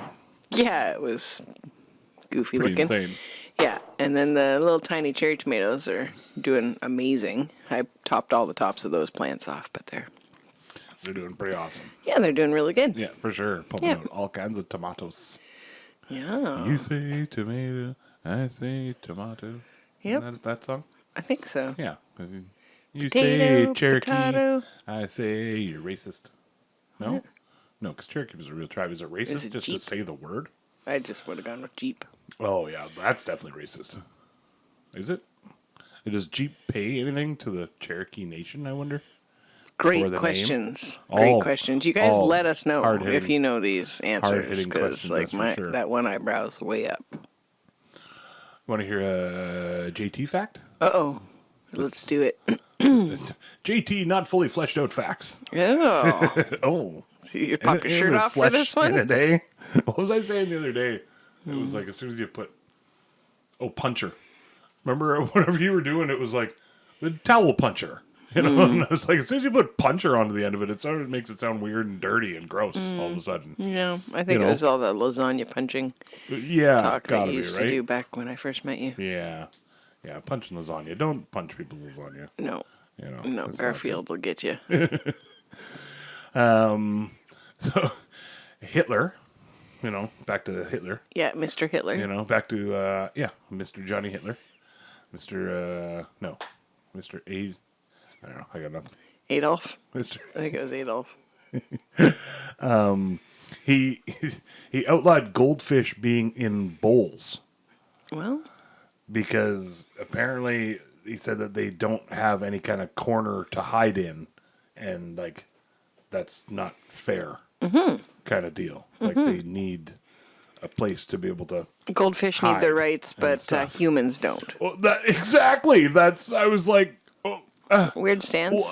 yeah, it was goofy Pretty looking. insane. Yeah, and then the little tiny cherry tomatoes are doing amazing. I topped all the tops of those plants off, but they're doing pretty awesome. they're doing really good. Yeah, for sure. Pumping Yeah. out all kinds of tomatoes. Yeah, You say tomato, I say tomato. Yep. Isn't that song? I think so. Yeah. 'Cause you Potato, say Cherokee, potato. I say you're racist. No? No, because Cherokee was a real tribe. Is it racist it just Jeep? to say the word? I just would have gone with Jeep. Oh, yeah, that's definitely racist. Is it? Does Jeep pay anything to the Cherokee Nation, I wonder? For Great the name? Great All- questions. You guys all let us know hard-hitting- if you know these answers, hard-hitting because questions, like that's for my sure. that one eyebrow's way up. Want to hear a JT fact? Uh-oh. Let's do it. JT not fully fleshed out facts. Oh. Oh. So you pop your In shirt the off for flesh this In a one? day. What was I saying the other day? It was like as soon as you put puncher. Remember whatever you were doing, it was like the towel puncher. You know, and I was like, as soon as you put puncher onto the end of it, it makes it sound weird and dirty and gross all of a sudden. Yeah, I think You it know. was all the lasagna punching Yeah, talk that gotta you be, used right? to do back when I first met you. Yeah. Yeah, punching lasagna. Don't punch people's lasagna. No, You know, no, that's not Garfield will get you. good. So Hitler back to Hitler. Yeah, Mr. Hitler. Back to Mr. Johnny Hitler, Mr. Mr. A. I don't know. I got nothing. Adolf. Mr. I think it was Adolf. He outlawed goldfish being in bowls Well, because apparently he said that they don't have any kind of corner to hide in, and like that's not fair kind of deal. Like they need a place to be able to. goldfish need their hide rights, and but stuff. humans don't. Well, exactly. I was like, Weird stance.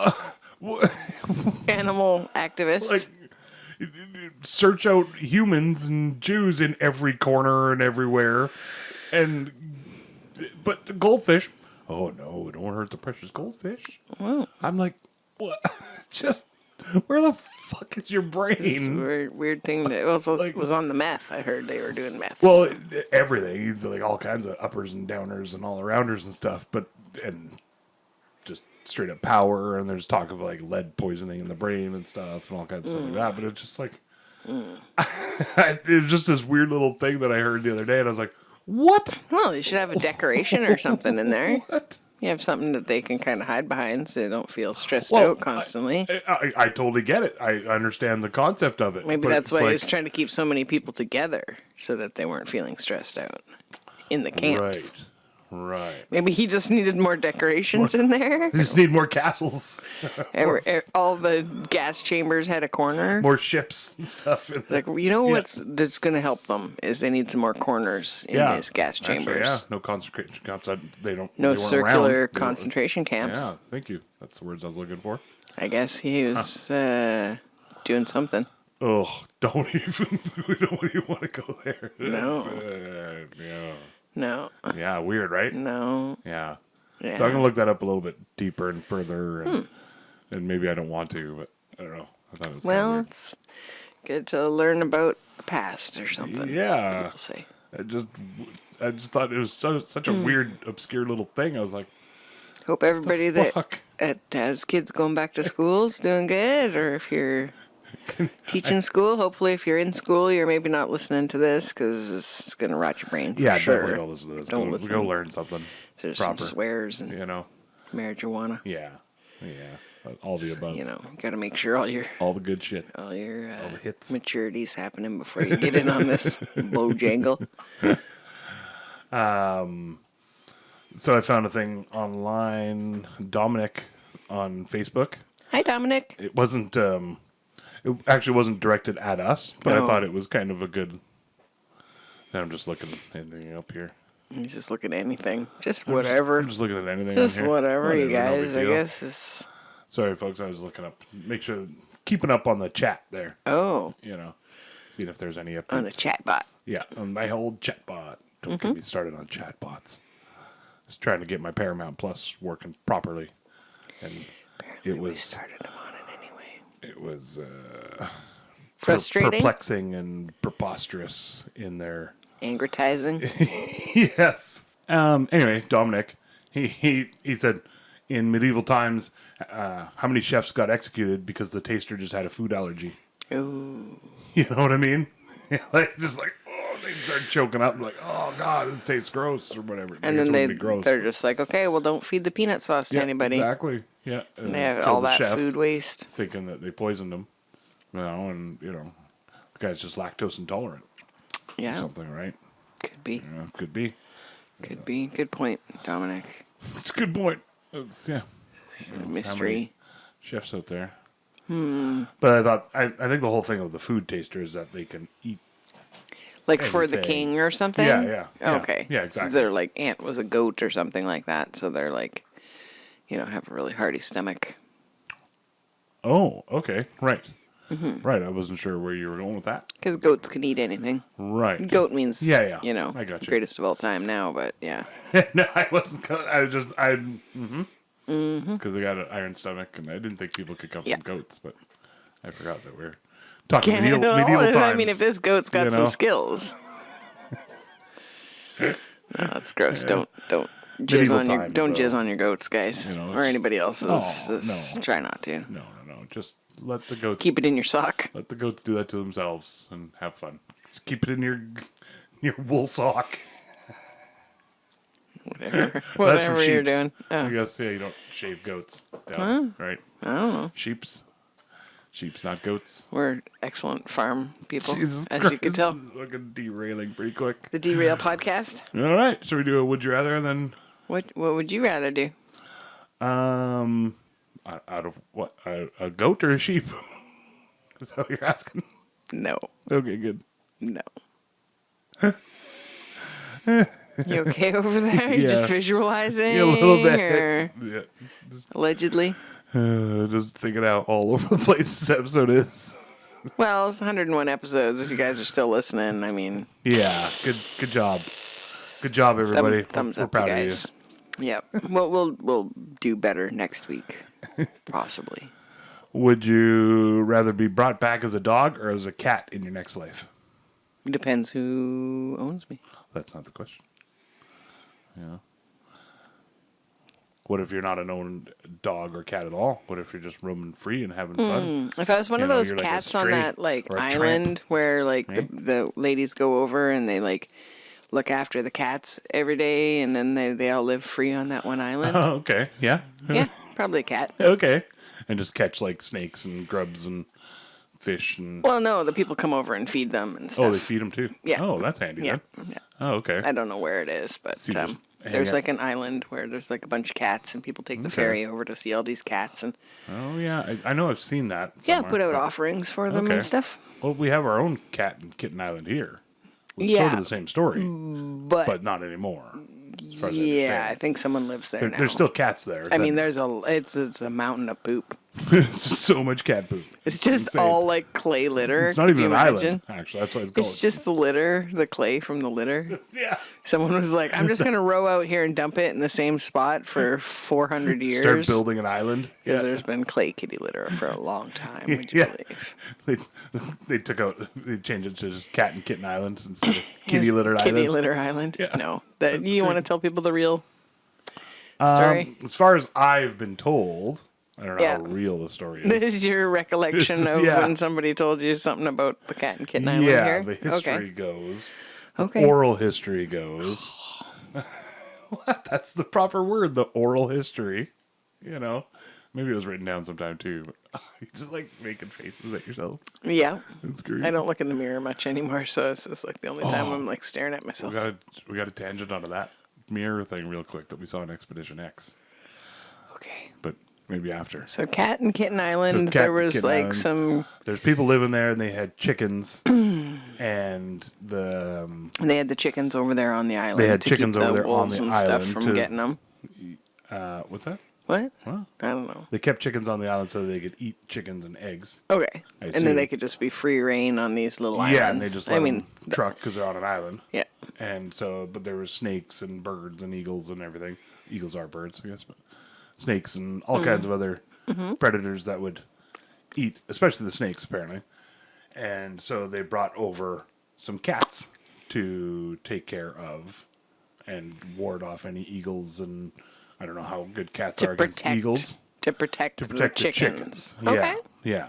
Animal activists. like search out humans and Jews in every corner and everywhere, but the goldfish. Oh no, don't hurt the precious goldfish. Wow. I'm like, what? Just where the fuck is your It's a brain? weird thing that also Like- was on the meth. I heard they were doing meth. Well, everything, like all kinds of uppers and downers and all arounders and stuff, and just straight up power. And there's talk of like lead poisoning in the brain and stuff and all kinds of stuff like that. But it's just like, it was just this weird little thing that I heard the other day, and I was like, what? Well, you should have a decoration or something in there. What? You have something that they can kind of hide behind so they don't feel stressed Well, out constantly. I totally get it. I understand the concept of it. Maybe but that's it's why he was trying to keep so many people together so that they weren't feeling stressed out in the camps. Right. Maybe he just needed more decorations in there. We just need more castles, All the gas chambers had a corner. more ships and stuff. In there. Like, you know that's going to help them is they need some more corners in his gas chambers. Actually, no concentration camps. They don't. No they weren't circular around. concentration camps. Yeah, thank you. That's the words I was looking for. I guess he was doing something. Oh, don't even. We don't even want to go there. No. Yeah. No. Yeah. Weird, right? No. Yeah. Yeah. So I'm gonna look that up a little bit deeper and further, and maybe I don't want to, but I don't know. I thought it was Well, kinda it's good to learn about the past or something. Yeah. People say. weird. I just thought it was such a weird, obscure little thing. I was like, Hope everybody fuck? that has kids going back to school's doing good, or if you're teaching school, hopefully if you're in school, you're maybe not listening to this because it's going to rot your brain for yeah, sure. definitely don't listen to this. Don't go, listen. Go learn something. There's proper. some swears and marijuana. Yeah. All the above. You got to make sure all your All the good shit. all your the hits. maturity's happening before you get in on this bojangle. So I found a thing online, Dominic on Facebook. Hi, Dominic. It wasn't. It actually wasn't directed at us, but No. I thought it was kind of a good. I'm just looking anything up here. You just look at anything, just whatever. I'm just looking at anything. Just on here. whatever, you no big guys. I deal. guess it's. Sorry, folks. I was looking up. Make sure keeping up on the chat there. Oh, Seeing if there's any updates. on the chat bot. Yeah, on my old chatbot. Don't get me started on chatbots. Just trying to get my Paramount Plus working properly, and Apparently it we was started them on it anyway. it was Frustrating? perplexing, and preposterous in their Angritizing. yes. Anyway, Dominic, he said, in medieval times, how many chefs got executed because the taster just had a food allergy? Ooh. You know what I mean? Just like, oh, they start choking up, like, oh god, this tastes gross or whatever. And I guess then it wouldn't be gross. they're just like, okay, well, don't feed the peanut sauce to yeah, anybody. Exactly. Yeah. And they have kill all the that chef, food waste. thinking that they poisoned him. And the guy's just lactose intolerant. Or Yeah, something, right? could be. Could be. Could be. Good point, Dominic. It's a good point. It's, Mystery. chefs out there. But I think the whole thing of the food taster is that they can eat. Like for the anything. king or something? Yeah. Okay. Yeah, exactly. So they're like, Aunt was a goat or something like that. So they're like, have a really hearty stomach. Oh, okay. Right. Mm-hmm. Right. I wasn't sure where you were going with that. Because goats can eat anything. Right. Goat means, Yeah. I got you. greatest of all time now, but yeah. No, I wasn't. Because they got an iron stomach, and I didn't think people could come Yeah. from goats, but I forgot that we're talking Medieval medieval times. I mean, if this goat's got some know? skills. No, that's gross. Don't jizz Medieval on your times, don't though. jizz on your goats, guys, It's- or anybody else's. Oh, Just no. try not to. No. Just let the goats Keep it in your sock. let the goats do that to themselves and have fun. Just keep it in your wool sock. Whatever you're sheeps. doing. I Oh. guess, yeah, you don't shave goats down, right? I don't know. Sheeps, not goats. We're excellent farm people, Jesus as Christ, you can tell. Fucking derailing pretty quick. The Derail podcast. All right, so we do a would you rather and then What would you rather do? out of what a goat or a sheep? Is that what you're asking? No. Okay, good. No. You okay over there? You just Yeah. visualizing? Yeah, a little bit. Or Yeah, allegedly? just thinking out all over the place this episode is. Well, it's 101 episodes. If you guys are still listening, I mean, Yeah, good job. Good job, everybody. thumbs We're up, you proud guys. of Yep. Well, we'll do better next week, possibly. you. Would you rather be brought back as a dog or as a cat in your next life? Depends who owns me. That's not the question. Yeah. What if you're not an owned dog or cat at all? What if you're just roaming free and having fun? If I was one You of know, those you're like a cats on stray that like or a tramp. island where like Right? the ladies go over and they like look after the cats every day and then they all live free on that one island. Oh, okay. Yeah. Yeah, probably a cat. Okay. And just catch like snakes and grubs and fish and. Well, no, the people come over and feed them and stuff. Oh, they feed them too. Yeah. Oh, that's handy Yeah, then. yeah. Oh, okay. I don't know where it is, but So you just hang there's out- like an island where there's like a bunch of cats and people take the Okay. ferry over to see all these cats and Oh, yeah. I know I've seen that. yeah, somewhere, put out but- offerings for them Okay. and stuff. Well, we have our own Cat and Kitten Island here. It's Yeah. sort of the same story, But, but not anymore. As far as I yeah, I understand. think someone lives there now. There's still cats there. I mean, it's a mountain of poop. so much cat poop. It's just insane. all like clay litter. It's not Could even you an imagine? island, actually. That's what it's called. It's just the litter, the clay from the litter. yeah. Someone was like, I'm just going to row out here and dump it in the same spot for 400 years. Start building an island. Because Yeah. there's been clay kitty litter for a long time, would you Yeah. believe? They changed it to just Cat and Kitten Island instead of Kitty Litter Kitty Island. litter island? Yeah. No. You want to tell people the real story? As far as I've been told, I don't know Yeah. how real the story This is. is your recollection of Yeah. when somebody told you something about the Cat and Kitten Island Yeah, here? the history goes. Okay. Oral history goes. What? That's the proper word, the oral history. You know, maybe it was written down sometime too. But you just like making faces at yourself. Yeah. That's great. I don't look in the mirror much anymore, so it's just like the only time I'm like staring at myself. We got a tangent onto that mirror thing real quick that we saw in Expedition X, Okay. but maybe after. So Cat and Kitten Island, Cat there and was Kitten like Island. some, There's people living there, and they had chickens, and they had the chickens over there on the island. They had to chickens keep the over there on wolves the and stuff island from to- getting them. what's that? What? Well, I don't know. they kept chickens on the island so they could eat chickens and eggs. Okay. I And then assume. they could just be free reign on these little islands. Yeah, and they just let them truck because they're on an island. yeah. And so, but there were snakes and birds and eagles and everything. Eagles are birds, I guess, but snakes and all kinds of other predators that would eat, especially the snakes, apparently. And so they brought over some cats to take care of and ward off any eagles, and I don't know how good cats are against eagles. To protect To protect the chickens. Yeah, Okay. yeah.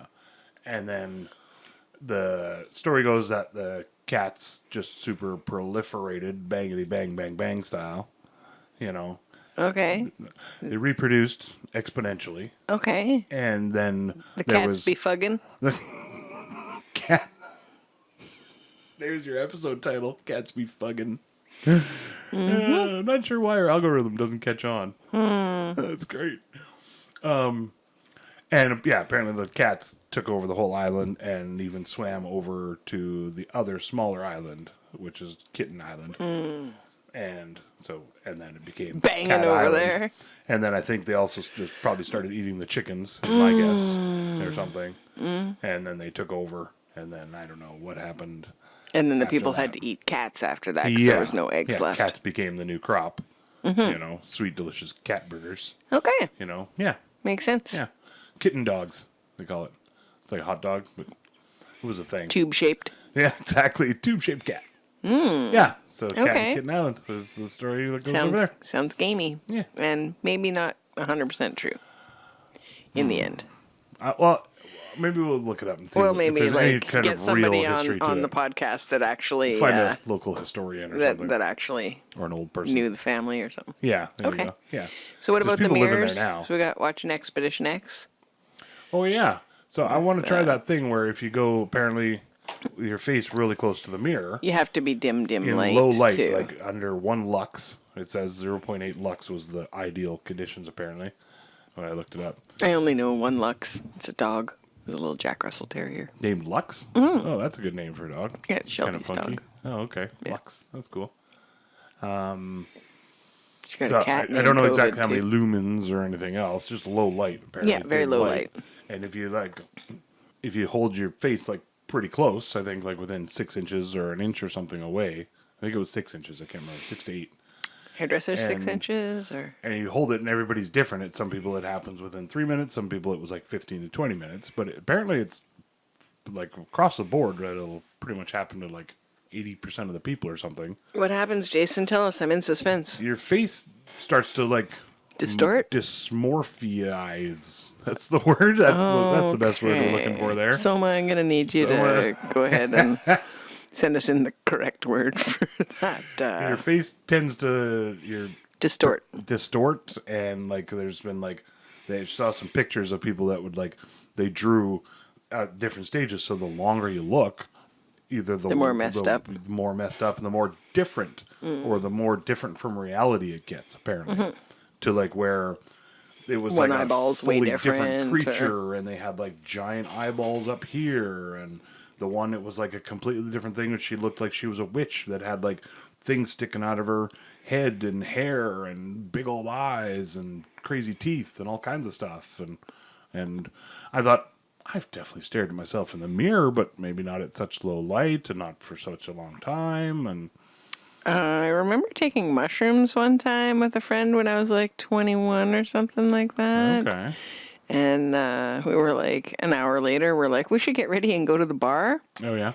And then the story goes that the cats just super proliferated, bangity bang bang bang style. You know, Okay. they reproduced exponentially, Okay. and then The there cats was be fugging. cat. There's your episode title: Cats be fugging. I'm not sure why our algorithm doesn't catch on. That's great. And yeah, apparently the cats took over the whole island and even swam over to the other smaller island, which is Kitten Island. And so, and then it became Banging Cat over Island. there. And then I think they also just probably started eating the chickens, is my guess, or something. And then they took over, and then I don't know what happened. And then the After people that. had to eat cats after that because there was no eggs left. Cats became the new crop. You know, sweet, delicious cat burgers. Okay. You know, yeah, Makes sense. yeah. Kitten dogs, they call it. It's like a hot dog, but it was a thing. Tube shaped. Yeah, exactly. Tube-shaped cat. Yeah, so Cat Okay. and Kitten Island was the story that goes over there. Sounds gamey. Yeah. And maybe not 100% true in the end. Well, maybe we'll look it up and see. Well, if maybe there's any like kind get of somebody real history on to the it. podcast that actually Find a local historian or something, that actually or an old person. knew the family or something. Yeah. There Okay. You go. Yeah. So what There's about the people living mirrors? there now. So we got watching Expedition X. Oh yeah. So I want to try that thing where if you go apparently with your face really close to the mirror You have to be dim in light low light, too. like under 1 lux. It says 0.8 lux was the ideal conditions apparently when I looked it up. I only know one Lux. It's a dog. It's a little Jack Russell Terrier. Named Lux? Oh, that's a good name for a dog. Yeah, it's Kind of Shelby's funky. dog. Oh, okay. Yeah. Lux. That's cool. She's got So a cat I named don't know COVID, exactly how many too. lumens or anything else. Just low light, apparently. Yeah, very dim low light. And if you hold your face like pretty close, I think like within 6 inches or an inch or something away. I think it was 6 inches. I can't remember. 6 to 8. Hairdresser 6 and- inches or And you hold it, and everybody's different. Some people it happens within 3 minutes. Some people it was like 15 to 20 minutes. But apparently it's like across the board. Right? It'll pretty much happen to like 80% of the people or something. what happens, Jason? Tell us. I'm in suspense. Your face starts to like Distort? dysmorphize. That's the word. That's the best word we're looking for there. So I'm going to need you to go ahead and send us in the correct word for that. Your face tends to Distort. distort, and like there's been like they saw some pictures of people that would like they drew at different stages. So the longer you look, either the more messed up. the more messed up, and the more different, or the more different from reality it gets. Apparently, to like where it was One like eyeball's a way fully different, creature, and they had like giant eyeballs up here, and the one it was like a completely different thing, and she looked like she was a witch that had like things sticking out of her head and hair and big old eyes and crazy teeth and all kinds of stuff, and I thought, I've definitely stared at myself in the mirror, but maybe not at such low light and not for such a long time. And I remember taking mushrooms one time with a friend when I was like 21 or something like that. okay, And we were like, an hour later, we're like, we should get ready and go to the bar. oh yeah,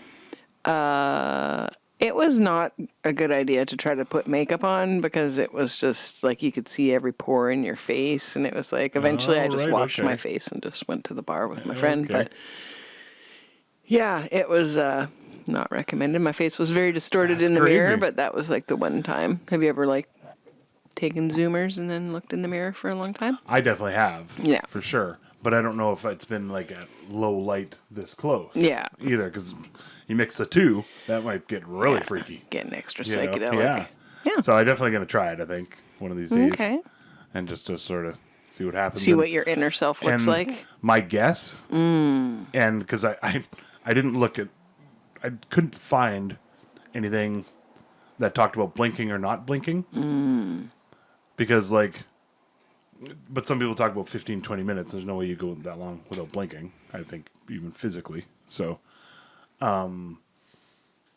It was not a good idea to try to put makeup on because it was just like you could see every pore in your face. And it was like, eventually I just right, washed okay. my face and just went to the bar with my friend. Okay. But yeah, it was not recommended. My face was very distorted in the mirror, crazy. but that was like the one time. Have you ever like taken Zoomers and then looked in the mirror for a long time? I definitely have, Yeah. for sure. But I don't know if it's been like at low light this close, Yeah. either because you mix the two, that might get really Yeah, freaky. Getting extra you know? psychedelic. Yeah, Yeah. So I'm definitely gonna try it. I think one of these days, Okay. and just to sort of see what happens. See And- what your inner self looks and like. My guess, and because I didn't look at, I couldn't find anything that talked about blinking or not blinking. Because like, but some people talk about 15, 20 minutes. There's no way you go that long without blinking, I think, even physically. So,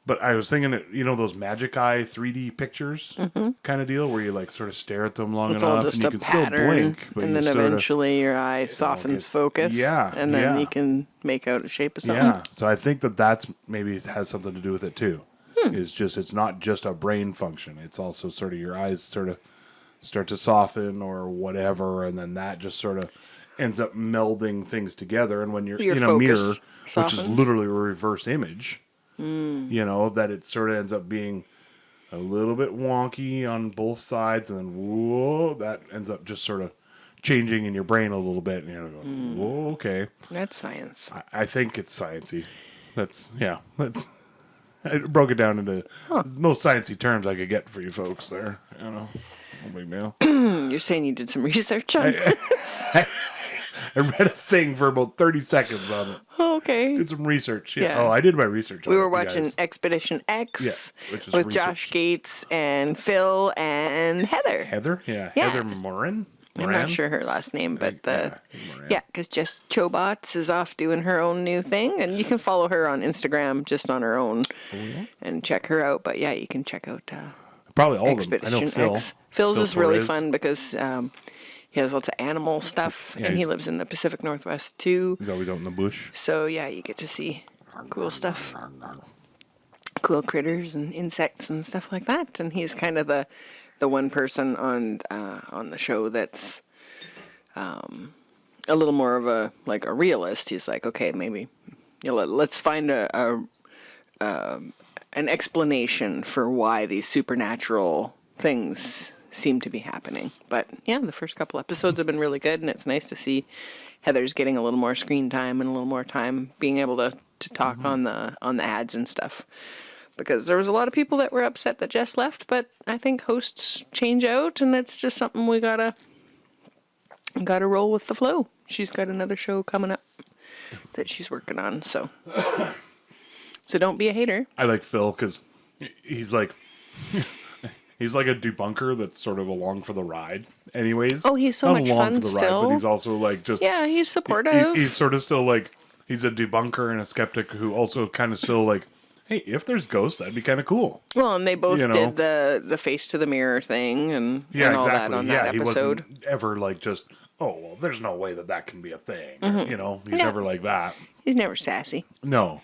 but I was thinking, those Magic Eye 3D pictures kind of deal where you like sort of stare at them long It's all enough just and you a can still pattern, blink, but and you then sort of, eventually your eye softens gets- focus. yeah, and then yeah. you can make out a shape of something. yeah. So I think that's maybe it has something to do with it too. It's not just a brain function. It's also sort of your eyes sort of start to soften or whatever, and then that just sort of ends up melding things together. And when you're Your in a focus mirror, which is softens. literally a reverse image, that it sort of ends up being a little bit wonky on both sides, and then whoa, that ends up just sort of changing in your brain a little bit, and you're going, whoa, okay. That's science. I think it's sciencey. That's I broke it down into the most sciencey terms I could get for you folks there. No big deal. You're saying you did some research on this? I read a thing for about 30 seconds on it. Okay. Did some research. Yeah. Yeah. Oh, I did my research on We it, were you watching guys. Expedition X Yeah, which is with research. Josh Gates and Phil and Heather. Heather? Yeah. Yeah. Heather Morin? I'm not sure her last name, but yeah, Moran. yeah, because Jess Chobots is off doing her own new thing, and you can follow her on Instagram just on her own and check her out. But yeah, you can check out Probably all of them. I Expedition know Phil. X. Phil's Phil is really Torres. fun because he has lots of animal stuff, Yeah, and he he's- lives in the Pacific Northwest too. He's always out in the bush. So yeah, you get to see cool stuff, cool critters and insects and stuff like that. And he's kind of the one person on the show that's a little more of a realist. He's like, okay, maybe let's find an explanation for why these supernatural things seem to be happening. But yeah, the first couple episodes have been really good, and it's nice to see Heather's getting a little more screen time and a little more time being able to talk on the ads and stuff. Because there was a lot of people that were upset that Jess left, but I think hosts change out, and that's just something we gotta roll with the flow. She's got another show coming up that she's working on, so don't be a hater. I like Phil because he's like he's like a debunker that's sort of along for the ride. Anyways, Oh, he's so not much along fun for the still. ride, but he's also like just Yeah, he's supportive. He's sort of still like he's a debunker and a skeptic who also kind of still like, hey, if there's ghosts, that'd be kind of cool. Well, and they both You know. did the face to the mirror thing and all exactly. that on that He episode. wasn't ever like just, oh well, there's no way that can be a thing. Or, you know, he's No. never like that. He's never sassy. No.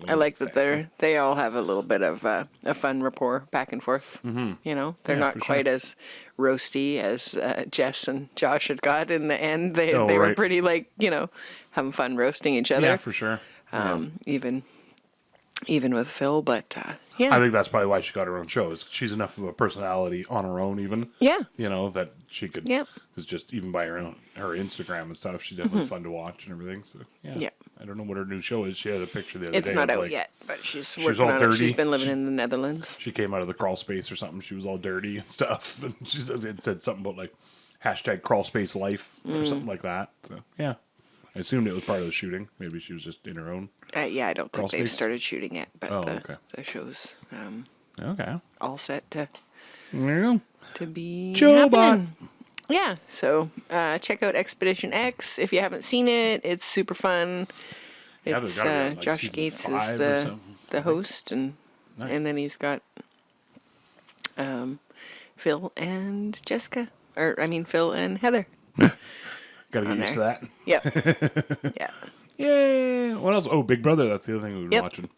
I like that they all have a little bit of a fun rapport back and forth. Mm-hmm. You know, they're Yeah, not for quite sure. as roasty as Jess and Josh had got in the end. They Oh, were right. pretty having fun roasting each other. Yeah, for sure. Even with Phil, but yeah, I think that's probably why she got her own show. Is she's enough of a personality on her own, even. Yeah. You know that she could. Yep. Is just even by her Instagram and stuff. She's definitely fun to watch and everything. So yeah. Yep. I don't know what her new show is. She had a picture the other it's day. not of, out like, yet, but she's was working all on it. dirty. She's been living in the Netherlands. She came out of the crawl space or something. She was all dirty and stuff, and it said something about like hashtag crawl space life or something like that. So yeah. I assumed it was part of the shooting. Maybe she was just in her own. Yeah, I don't Crawl think they've space? started shooting yet, but Okay. the show's Okay. all set to There you go. be Joe happening. Yeah, so check out Expedition X if you haven't seen it. It's super fun. Yeah, It's there's gotta be, like, Josh season Gates 5 is or the something. host, and Nice. then he's got Phil and Jessica, Phil and Heather. Got to get used to there. that. Yep. Yeah. Yay! What else? Oh, Big Brother. That's the other thing we've been Yep. watching.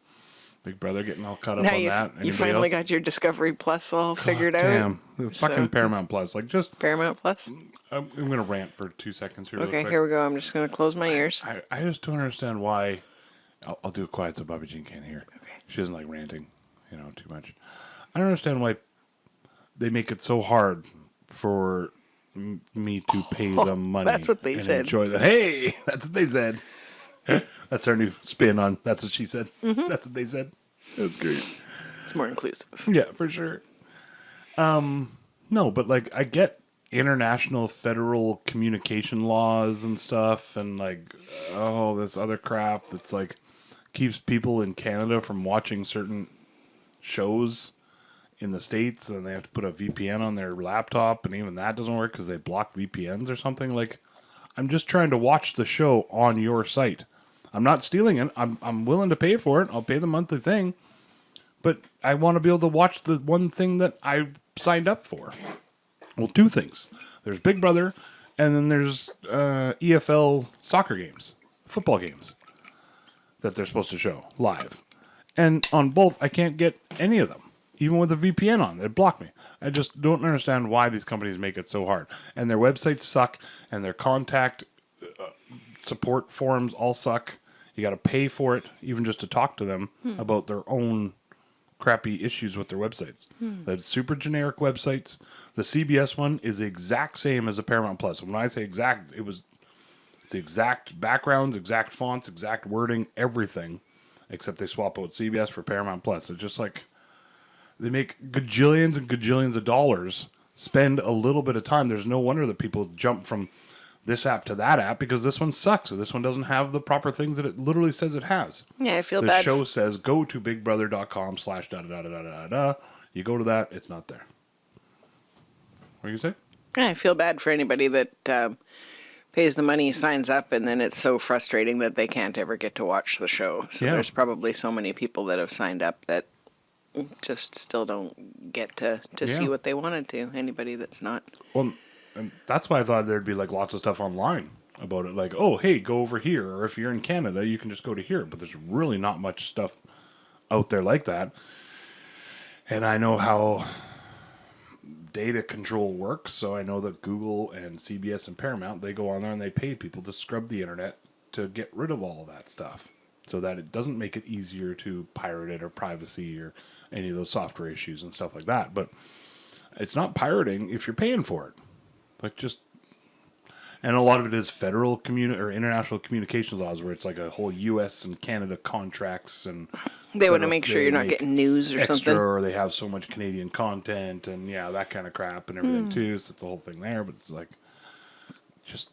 Big Brother getting all caught up Now on you that. you Anybody finally else? got your Discovery Plus all figured out. Damn. Fucking So- Paramount Plus. Like, just, Paramount Plus. I'm going to rant for 2 seconds here. Okay, real quick. here we go. I'm just gonna close my ears. I just don't understand why. I'll do it quiet so Bobby Jean can't hear. Okay. She doesn't like ranting, too much. I don't understand why they make it so hard for me to pay them money. That's what they and said. Enjoy the Hey, that's what they said. That's our new spin on. That's what she said. Mm-hmm. That's what they said. That's great. It's more inclusive. Yeah, for sure. No, but like I get international federal communication laws and stuff, and like this other crap that's like keeps people in Canada from watching certain shows in the States, and they have to put a VPN on their laptop, and even that doesn't work because they block VPNs or something. Like, I'm just trying to watch the show on your site. I'm not stealing it. I'm willing to pay for it. I'll pay the monthly thing. But I want to be able to watch the one thing that I signed up for. Well, 2 things. There's Big Brother, and then there's EFL soccer games, football games that they're supposed to show live. And on both, I can't get any of them, even with a VPN on. They block me. I just don't understand why these companies make it so hard. And their websites suck, and their contact support forums all suck. You got to pay for it, even just to talk to them about their own crappy issues with their websites. The super generic websites. The CBS one is the exact same as the Paramount Plus. When I say exact, it's the exact backgrounds, exact fonts, exact wording, everything, except they swap out CBS for Paramount Plus. It's just like they make gajillions and gajillions of dollars, spend a little bit of time. There's no wonder that people jump from this app to that app because this one sucks. So this one doesn't have the proper things that it literally says it has. Yeah, I feel The bad. show says go to bigbrother.com/da-da-da-da-da-da. You go to that, it's not there. What do you say? I feel bad for anybody that pays the money, signs up, and then it's so frustrating that they can't ever get to watch the show. So Yeah. there's probably so many people that have signed up that just still don't get to see Yeah. what they wanted to. Anybody that's not. Well, and that's why I thought there'd be like lots of stuff online about it. Like, oh, hey, go over here. Or if you're in Canada, you can just go to here. But there's really not much stuff out there like that. And I know how data control works. So I know that Google and CBS and Paramount, they go on there and they pay people to scrub the internet to get rid of all of that stuff, so that it doesn't make it easier to pirate it or privacy or any of those software issues and stuff like that. But it's not pirating if you're paying for it. Like just, and a lot of it is federal or international communications laws, where it's like a whole U.S. and Canada contracts, and They want to make sure you're not getting news or extra, something. or they have so much Canadian content and that kind of crap and everything too. So it's the whole thing there. But it's like, just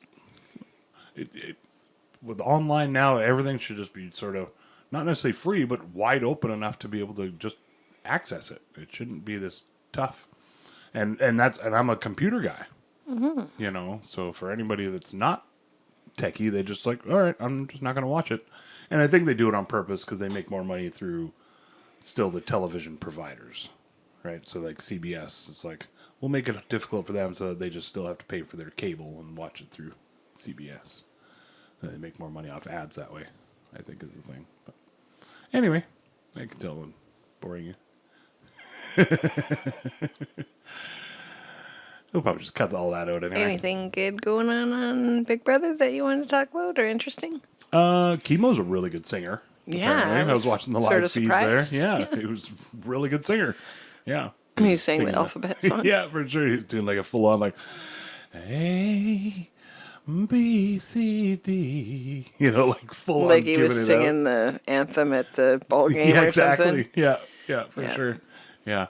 with online now, everything should just be sort of not necessarily free, but wide open enough to be able to just access it. It shouldn't be this tough. And I'm a computer guy, so for anybody that's not techie, they just like, all right, I'm just not going to watch it. And I think they do it on purpose because they make more money through still the television providers, right? So like CBS, it's like, we'll make it difficult for them so that they just still have to pay for their cable and watch it through CBS. And they make more money off ads that way, I think is the thing. But anyway, I can tell I'm boring you. We'll probably just cut all that out anyway. Anything good going on Big Brother that you wanted to talk about or interesting? Chemo's a really good singer. Yeah, apparently. I was watching the live feeds surprised. there. Yeah, he was a really good singer. Yeah. He sang the Singing alphabet song. Yeah, for sure. He was doing like a full-on like, A, B, C, D. Like full-on Like he giving was it singing the anthem at the ball game yeah, or exactly. something. Yeah, for Yeah. sure. Yeah.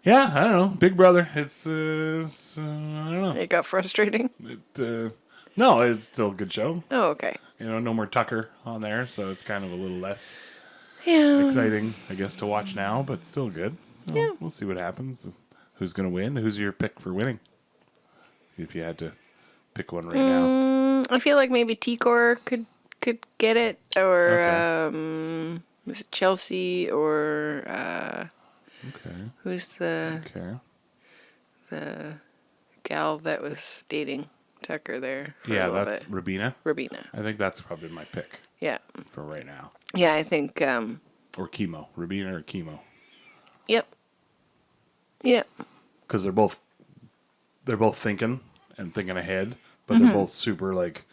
Yeah, I don't know. Big Brother. It's, I don't know. It got frustrating. No, it's still a good show. Oh, okay. No more Tucker on there, so it's kind of a little less Yeah. exciting, I guess, to watch now, but still good. Yeah. We'll see what happens. Who's going to win? Who's your pick for winning? If you had to pick one right now. I feel like maybe T-Core could get it, or Okay. was it Chelsea, or Okay. who's the gal that was dating Tucker there for a Yeah, little that's bit? Rabina. Rabina. I think that's probably my pick Yeah. for right now. Yeah, I think, Or Chemo. Rabina or Chemo. yep. Yep. Because they're both thinking and thinking ahead, but they're both super, like,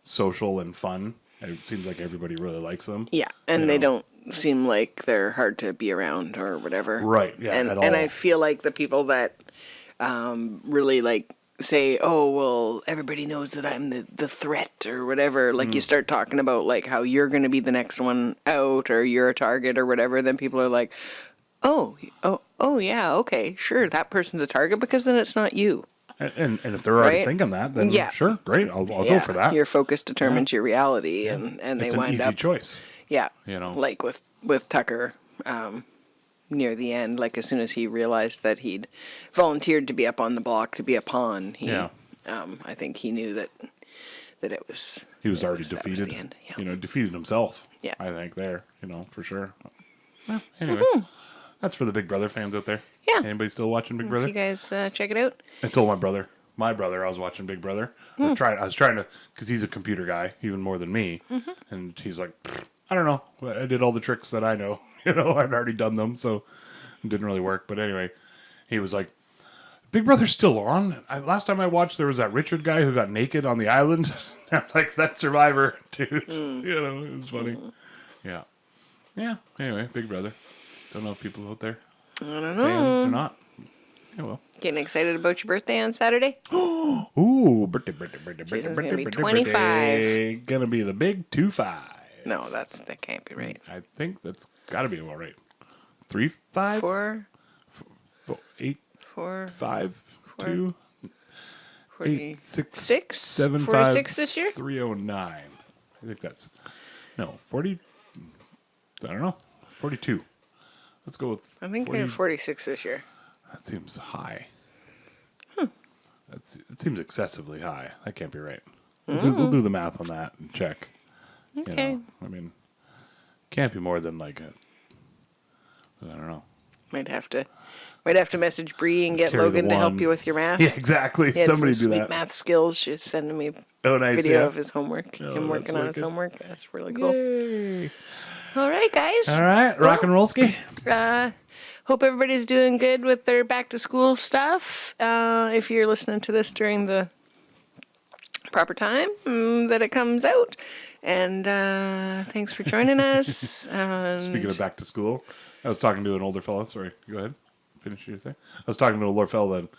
social and fun. It seems like everybody really likes them. Yeah, and You they know. don't seem like they're hard to be around or whatever. Right, yeah, and at and all. I feel like the people that really like say, "Oh, well, everybody knows that I'm the threat" or whatever. Like you start talking about like how you're going to be the next one out or you're a target or whatever, then people are like, "Oh, yeah, okay, sure, that person's a target because then it's not you." And if they're already Right? thinking that, then Yeah. sure, great, I'll go Yeah, for that. Your focus determines your reality, and they It's an wind easy up. choice. Yeah. You know. Like with Tucker, near the end, like as soon as he realized that he'd volunteered to be up on the block to be a pawn, I think he knew that it was. He was that already that was defeated. the end. Yeah. Defeated himself. Yeah. I think there, for sure. Well, anyway, that's for the Big Brother fans out there. Yeah. Anybody still watching Big If Brother? you guys check it out. I told my brother I was watching Big Brother. I was trying to, because he's a computer guy, even more than me. And he's like, I don't know. I did all the tricks that I know. I'd already done them, so it didn't really work. But anyway, he was like, Big Brother's still on? Last time I watched, there was that Richard guy who got naked on the island. I'm like, that's Survivor, dude. It was funny. Yeah. Yeah, anyway, Big Brother. Don't know if people out there, I don't know. fans or not. Yeah, well. Getting excited about your birthday on Saturday? Ooh, birthday. Jason's gonna be 25. Gonna be the big 2-5. No, that can't be right. I think that's gotta be about right. 3-5? 4, 8, 4, 5, 4, 2, 8, 46? 6, 7, 5, 46 this year? 309. I think that's, no, 40, I don't know, 42. Let's go with I think 40. you're 46 this year. That seems high. It seems excessively high. That can't be right. We'll do the math on that and check. Okay. I mean, can't be more than like I don't know. Might have to message Bree and get Carry the Logan to help one. you with your math. Yeah, exactly. He had Somebody some do sweet that. math skills. She's sending me Oh, a nice. video Yeah. of his homework. Oh, Him that's working on his wicked. homework. That's really cool. Yay. All right, guys. All right, rock and roll ski. hope everybody's doing good with their back to school stuff. If you're listening to this during the proper time that it comes out. And thanks for joining us. Speaking of back to school, I was talking to an older fellow. Sorry, go ahead. Finish your thing. I was talking to an older fellow that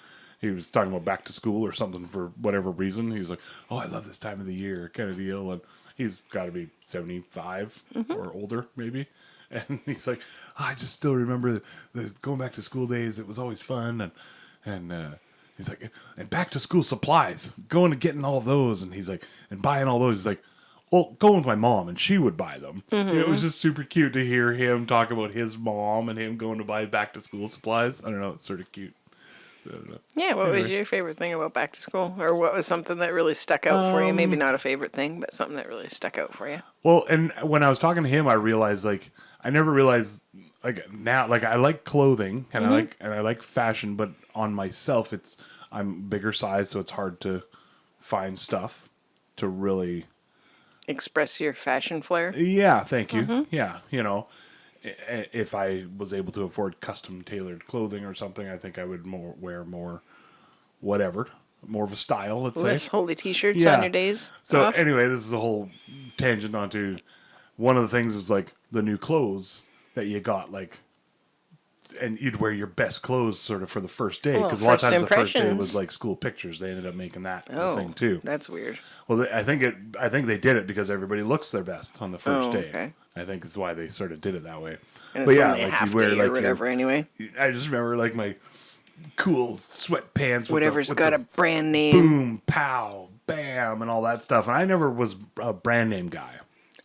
he was talking about back to school or something for whatever reason. He was like, "Oh, I love this time of the year," kind of deal. And he's got to be 75 or older, maybe. And he's like, "I just still remember the going back to school days. It was always fun." And he's like, "And back to school supplies, going and getting all those." And he's like, "And buying all those." He's like, "Well, going with my mom, and she would buy them." It was just super cute to hear him talk about his mom and him going to buy back to school supplies. I don't know, it's sort of cute. I don't know. Yeah, what was your favorite thing about back to school? Or what was something that really stuck out for you? Maybe not a favorite thing, but something that really stuck out for you. Well, and when I was talking to him, I realized, like, I never realized, like, now, like, I like clothing and I like fashion, but on myself, I'm bigger size, so it's hard to find stuff to really Express your fashion flair. Yeah, thank you. Yeah, if I was able to afford custom tailored clothing or something, I think I would wear more whatever, more of a style, let's Less say. holy t-shirts Yeah. on your days So off. anyway, this is a whole tangent onto one of the things is like the new clothes that you got, like, and you'd wear your best clothes sort of for the first day, Well, because a lot of first times the first day impressions. was like school pictures. They ended up making that a Oh, thing too. that's weird. Well, I think they did it because everybody looks their best on the first Oh, day. okay. I think it's why they sort of did it that way. And But it's yeah, only a like half you wear day like or whatever anyway. I just remember like my cool sweatpants. Whatever's with got the a brand name. boom, pow, bam, and all that stuff. And I never was a brand name guy.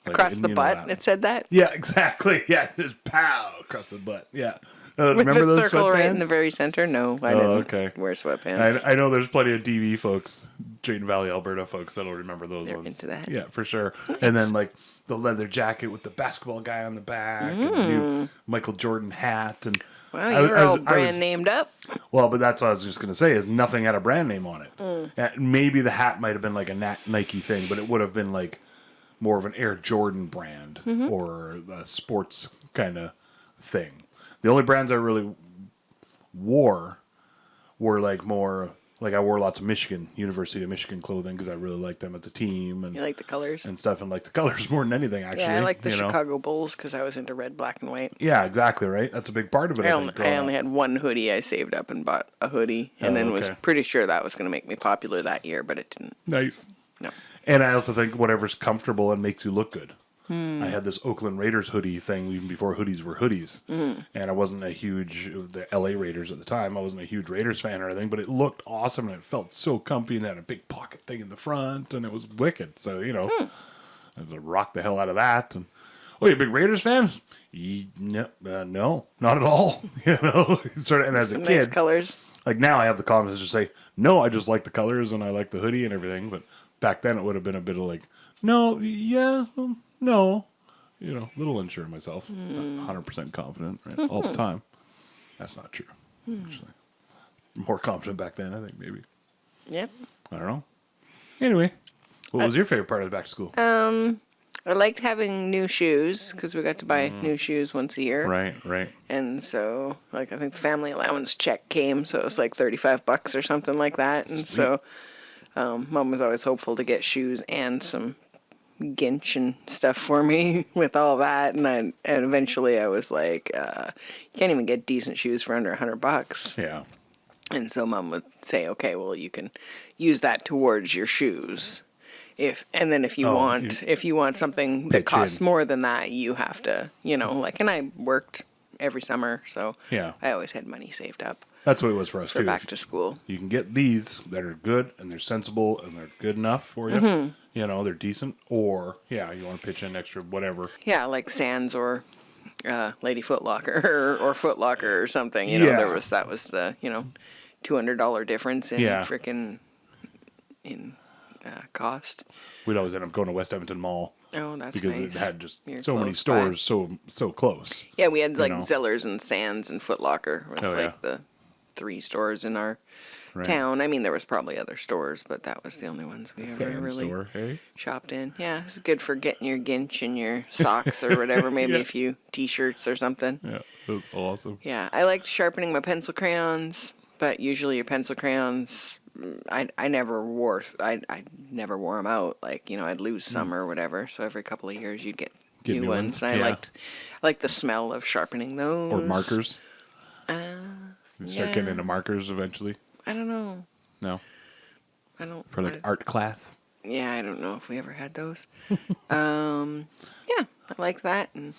Like, Across and the you know butt, that. it said that. Yeah, exactly. Yeah, just pow across the butt. Yeah. With Remember the those circle right in the sweatpants? very center. No, I Oh, didn't okay. wear sweatpants. I know there's plenty of DV folks, Drayton Valley, Alberta folks that'll remember those They're ones. into that. Yeah, for sure. And then like the leather jacket with the basketball guy on the back, and the new Michael Jordan hat, and Wow, you're all brand named up. Well, but that's what I was just gonna say is nothing had a brand name on it. Maybe the hat might have been like a Nike thing, but it would have been like more of an Air Jordan brand or a sports kind of thing. The only brands I really wore were like more like I wore lots of University of Michigan clothing because I really liked them as a team and You like the colors? and stuff, and like the colors more than anything. Actually, Yeah, I like the you know? Chicago Bulls because I was into red, black, and white. Yeah, exactly right. That's a big part of it. I I only, think. growing I only up. had one hoodie. I saved up and bought a hoodie, and then was okay. pretty sure that was going to make me popular that year, but it didn't. Nice. No. And I also think whatever's comfortable and makes you look good. I had this Oakland Raiders hoodie thing even before hoodies were hoodies. And I wasn't a huge, the LA Raiders at the time, I wasn't a huge Raiders fan or anything, but it looked awesome and it felt so comfy and had a big pocket thing in the front and it was wicked. So, I rocked the hell out of that. And, oh, you a big Raiders fan? No, not at all. Sort of, and as Some a kid, nice colors. like now I have the confidence to say, no, I just like the colors and I like the hoodie and everything. But back then it would have been a bit of like, no, yeah, no. A little unsure of myself. Not 100% confident right? All the time. That's not true. Actually. More confident back then, I think, maybe. Yep. I don't know. Anyway, what was your favorite part of the back to school? I liked having new shoes because we got to buy new shoes once a year. Right. And so, like, I think the family allowance check came, so it was like $35 or something like that. And so, Mom was always hopeful to get shoes and some ginch and stuff for me with all that. And eventually I was like, you can't even get decent shoes for under $100. Yeah. And so Mom would say, okay, well, you can use that towards your shoes. If you want something that pitch costs in. more than that, you have to, and I worked every summer, so Yeah. I always had money saved up That's what it was for us, for too. back to school. You can get these that are good and they're sensible and they're good enough for you. They're decent. Or, you want to pitch in extra whatever. Yeah, like Sands or Lady Foot Locker or Foot Locker or something. Yeah. That was the $200 difference in Yeah. frickin' cost. We'd always end up going to West Edmonton Mall Oh, that's because nice. it had just You're so many close by. stores so close. Yeah, we had like know. Zellers and Sands and Foot Locker. It was Oh, like yeah. the 3 stores in our town. I mean, there was probably other stores, but that was the only ones we ever Sand really store, hey? shopped in. Yeah, it's good for getting your ginch and your socks or whatever, maybe Yeah. a few T-shirts or something. Yeah, that was awesome. Yeah, I liked sharpening my pencil crayons, but usually your pencil crayons, I never wore them out. Like, I'd lose some or whatever. So every couple of years you'd get new ones. And I liked the smell of sharpening those. Or markers. You start getting yeah. into markers eventually. I don't know. No, I don't. for like art class. Yeah, I don't know if we ever had those. Yeah, I like that, and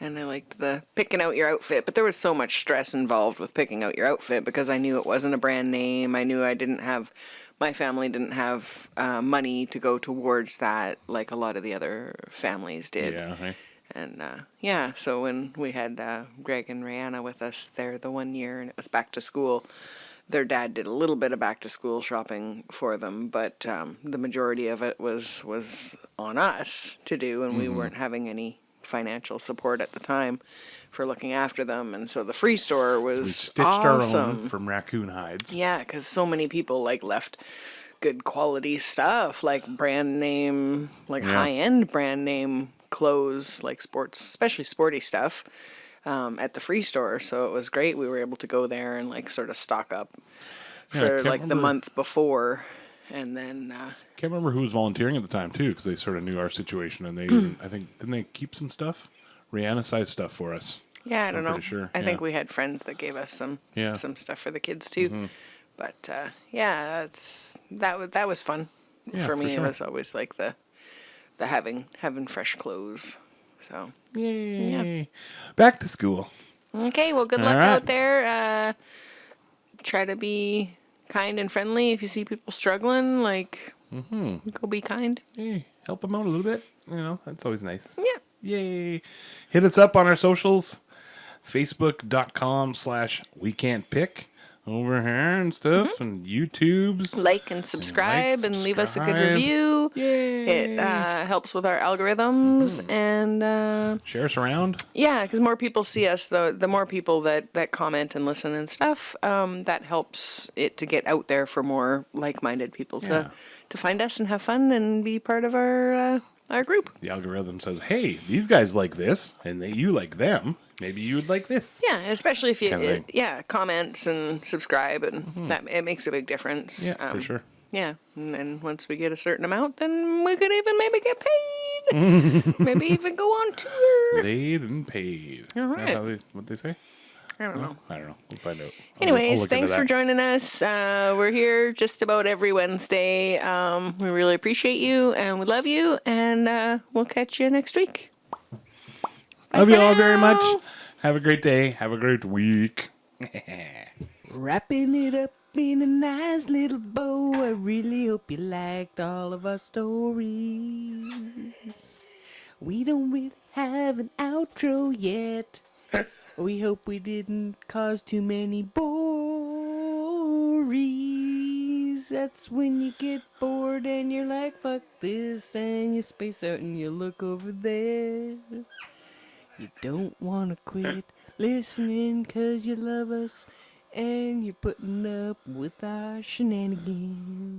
I liked the picking out your outfit. But there was so much stress involved with picking out your outfit because I knew it wasn't a brand name. I knew my family didn't have money to go towards that like a lot of the other families did. Yeah, hey? And so when we had Greg and Rihanna with us there the one year and it was back to school, their dad did a little bit of back to school shopping for them, but the majority of it was on us to do, and we weren't having any financial support at the time for looking after them. And so the free store was We stitched awesome. our own from raccoon hides. Yeah, because so many people left good quality stuff, like brand name, high end brand name clothes, like sports, especially sporty stuff, at the free store. So it was great. We were able to go there and sort of stock up for the month before, and then Can't remember who was volunteering at the time too, because they sort of knew our situation, and they I think didn't they keep some stuff, Rihanna size stuff for us. yeah, I don't know. Pretty sure. I think we had friends that gave us some stuff for the kids too. But that was fun for me. sure. It was always like the having fresh clothes. So Yay! Back to school. okay, well, good luck right. out there. Try to be kind and friendly if you see people struggling. Go be kind. Hey, help them out a little bit. That's always nice. Yeah. Yay! Hit us up on our socials, facebook.com/wecan'tpick over here and stuff, and YouTube's. Like and subscribe and leave us a good subscribe. review. Yay! It helps with our algorithms and Share us around. yeah, because more people see us, the more people that comment and listen and stuff, that helps it to get out there for more like-minded people to find us and have fun and be part of our group. The algorithm says, "Hey, these guys like this, and you like them. Maybe you would like this." Yeah, especially if you Kind of thing. comments and subscribe, and that it makes a big difference. Yeah, for sure. Yeah, and then once we get a certain amount, then we could even maybe get paid. Maybe even go on tour. Laid and paid. All That's right. what they say? I don't know. I don't know. We'll find out. I'll Anyways, look thanks into for that. joining us. We're here just about every Wednesday. We really appreciate you, and we love you, and we'll catch you next week. Bye Love for you all very much. now. Have a great day. Have a great week. Wrapping it up in a nice little bow. I really hope you liked all of our stories. We don't really have an outro yet. We hope we didn't cause too many bories. That's when you get bored and you're like, fuck this, and you space out and you look over there. You don't want to quit listening 'cause you love us and you're putting up with our shenanigans.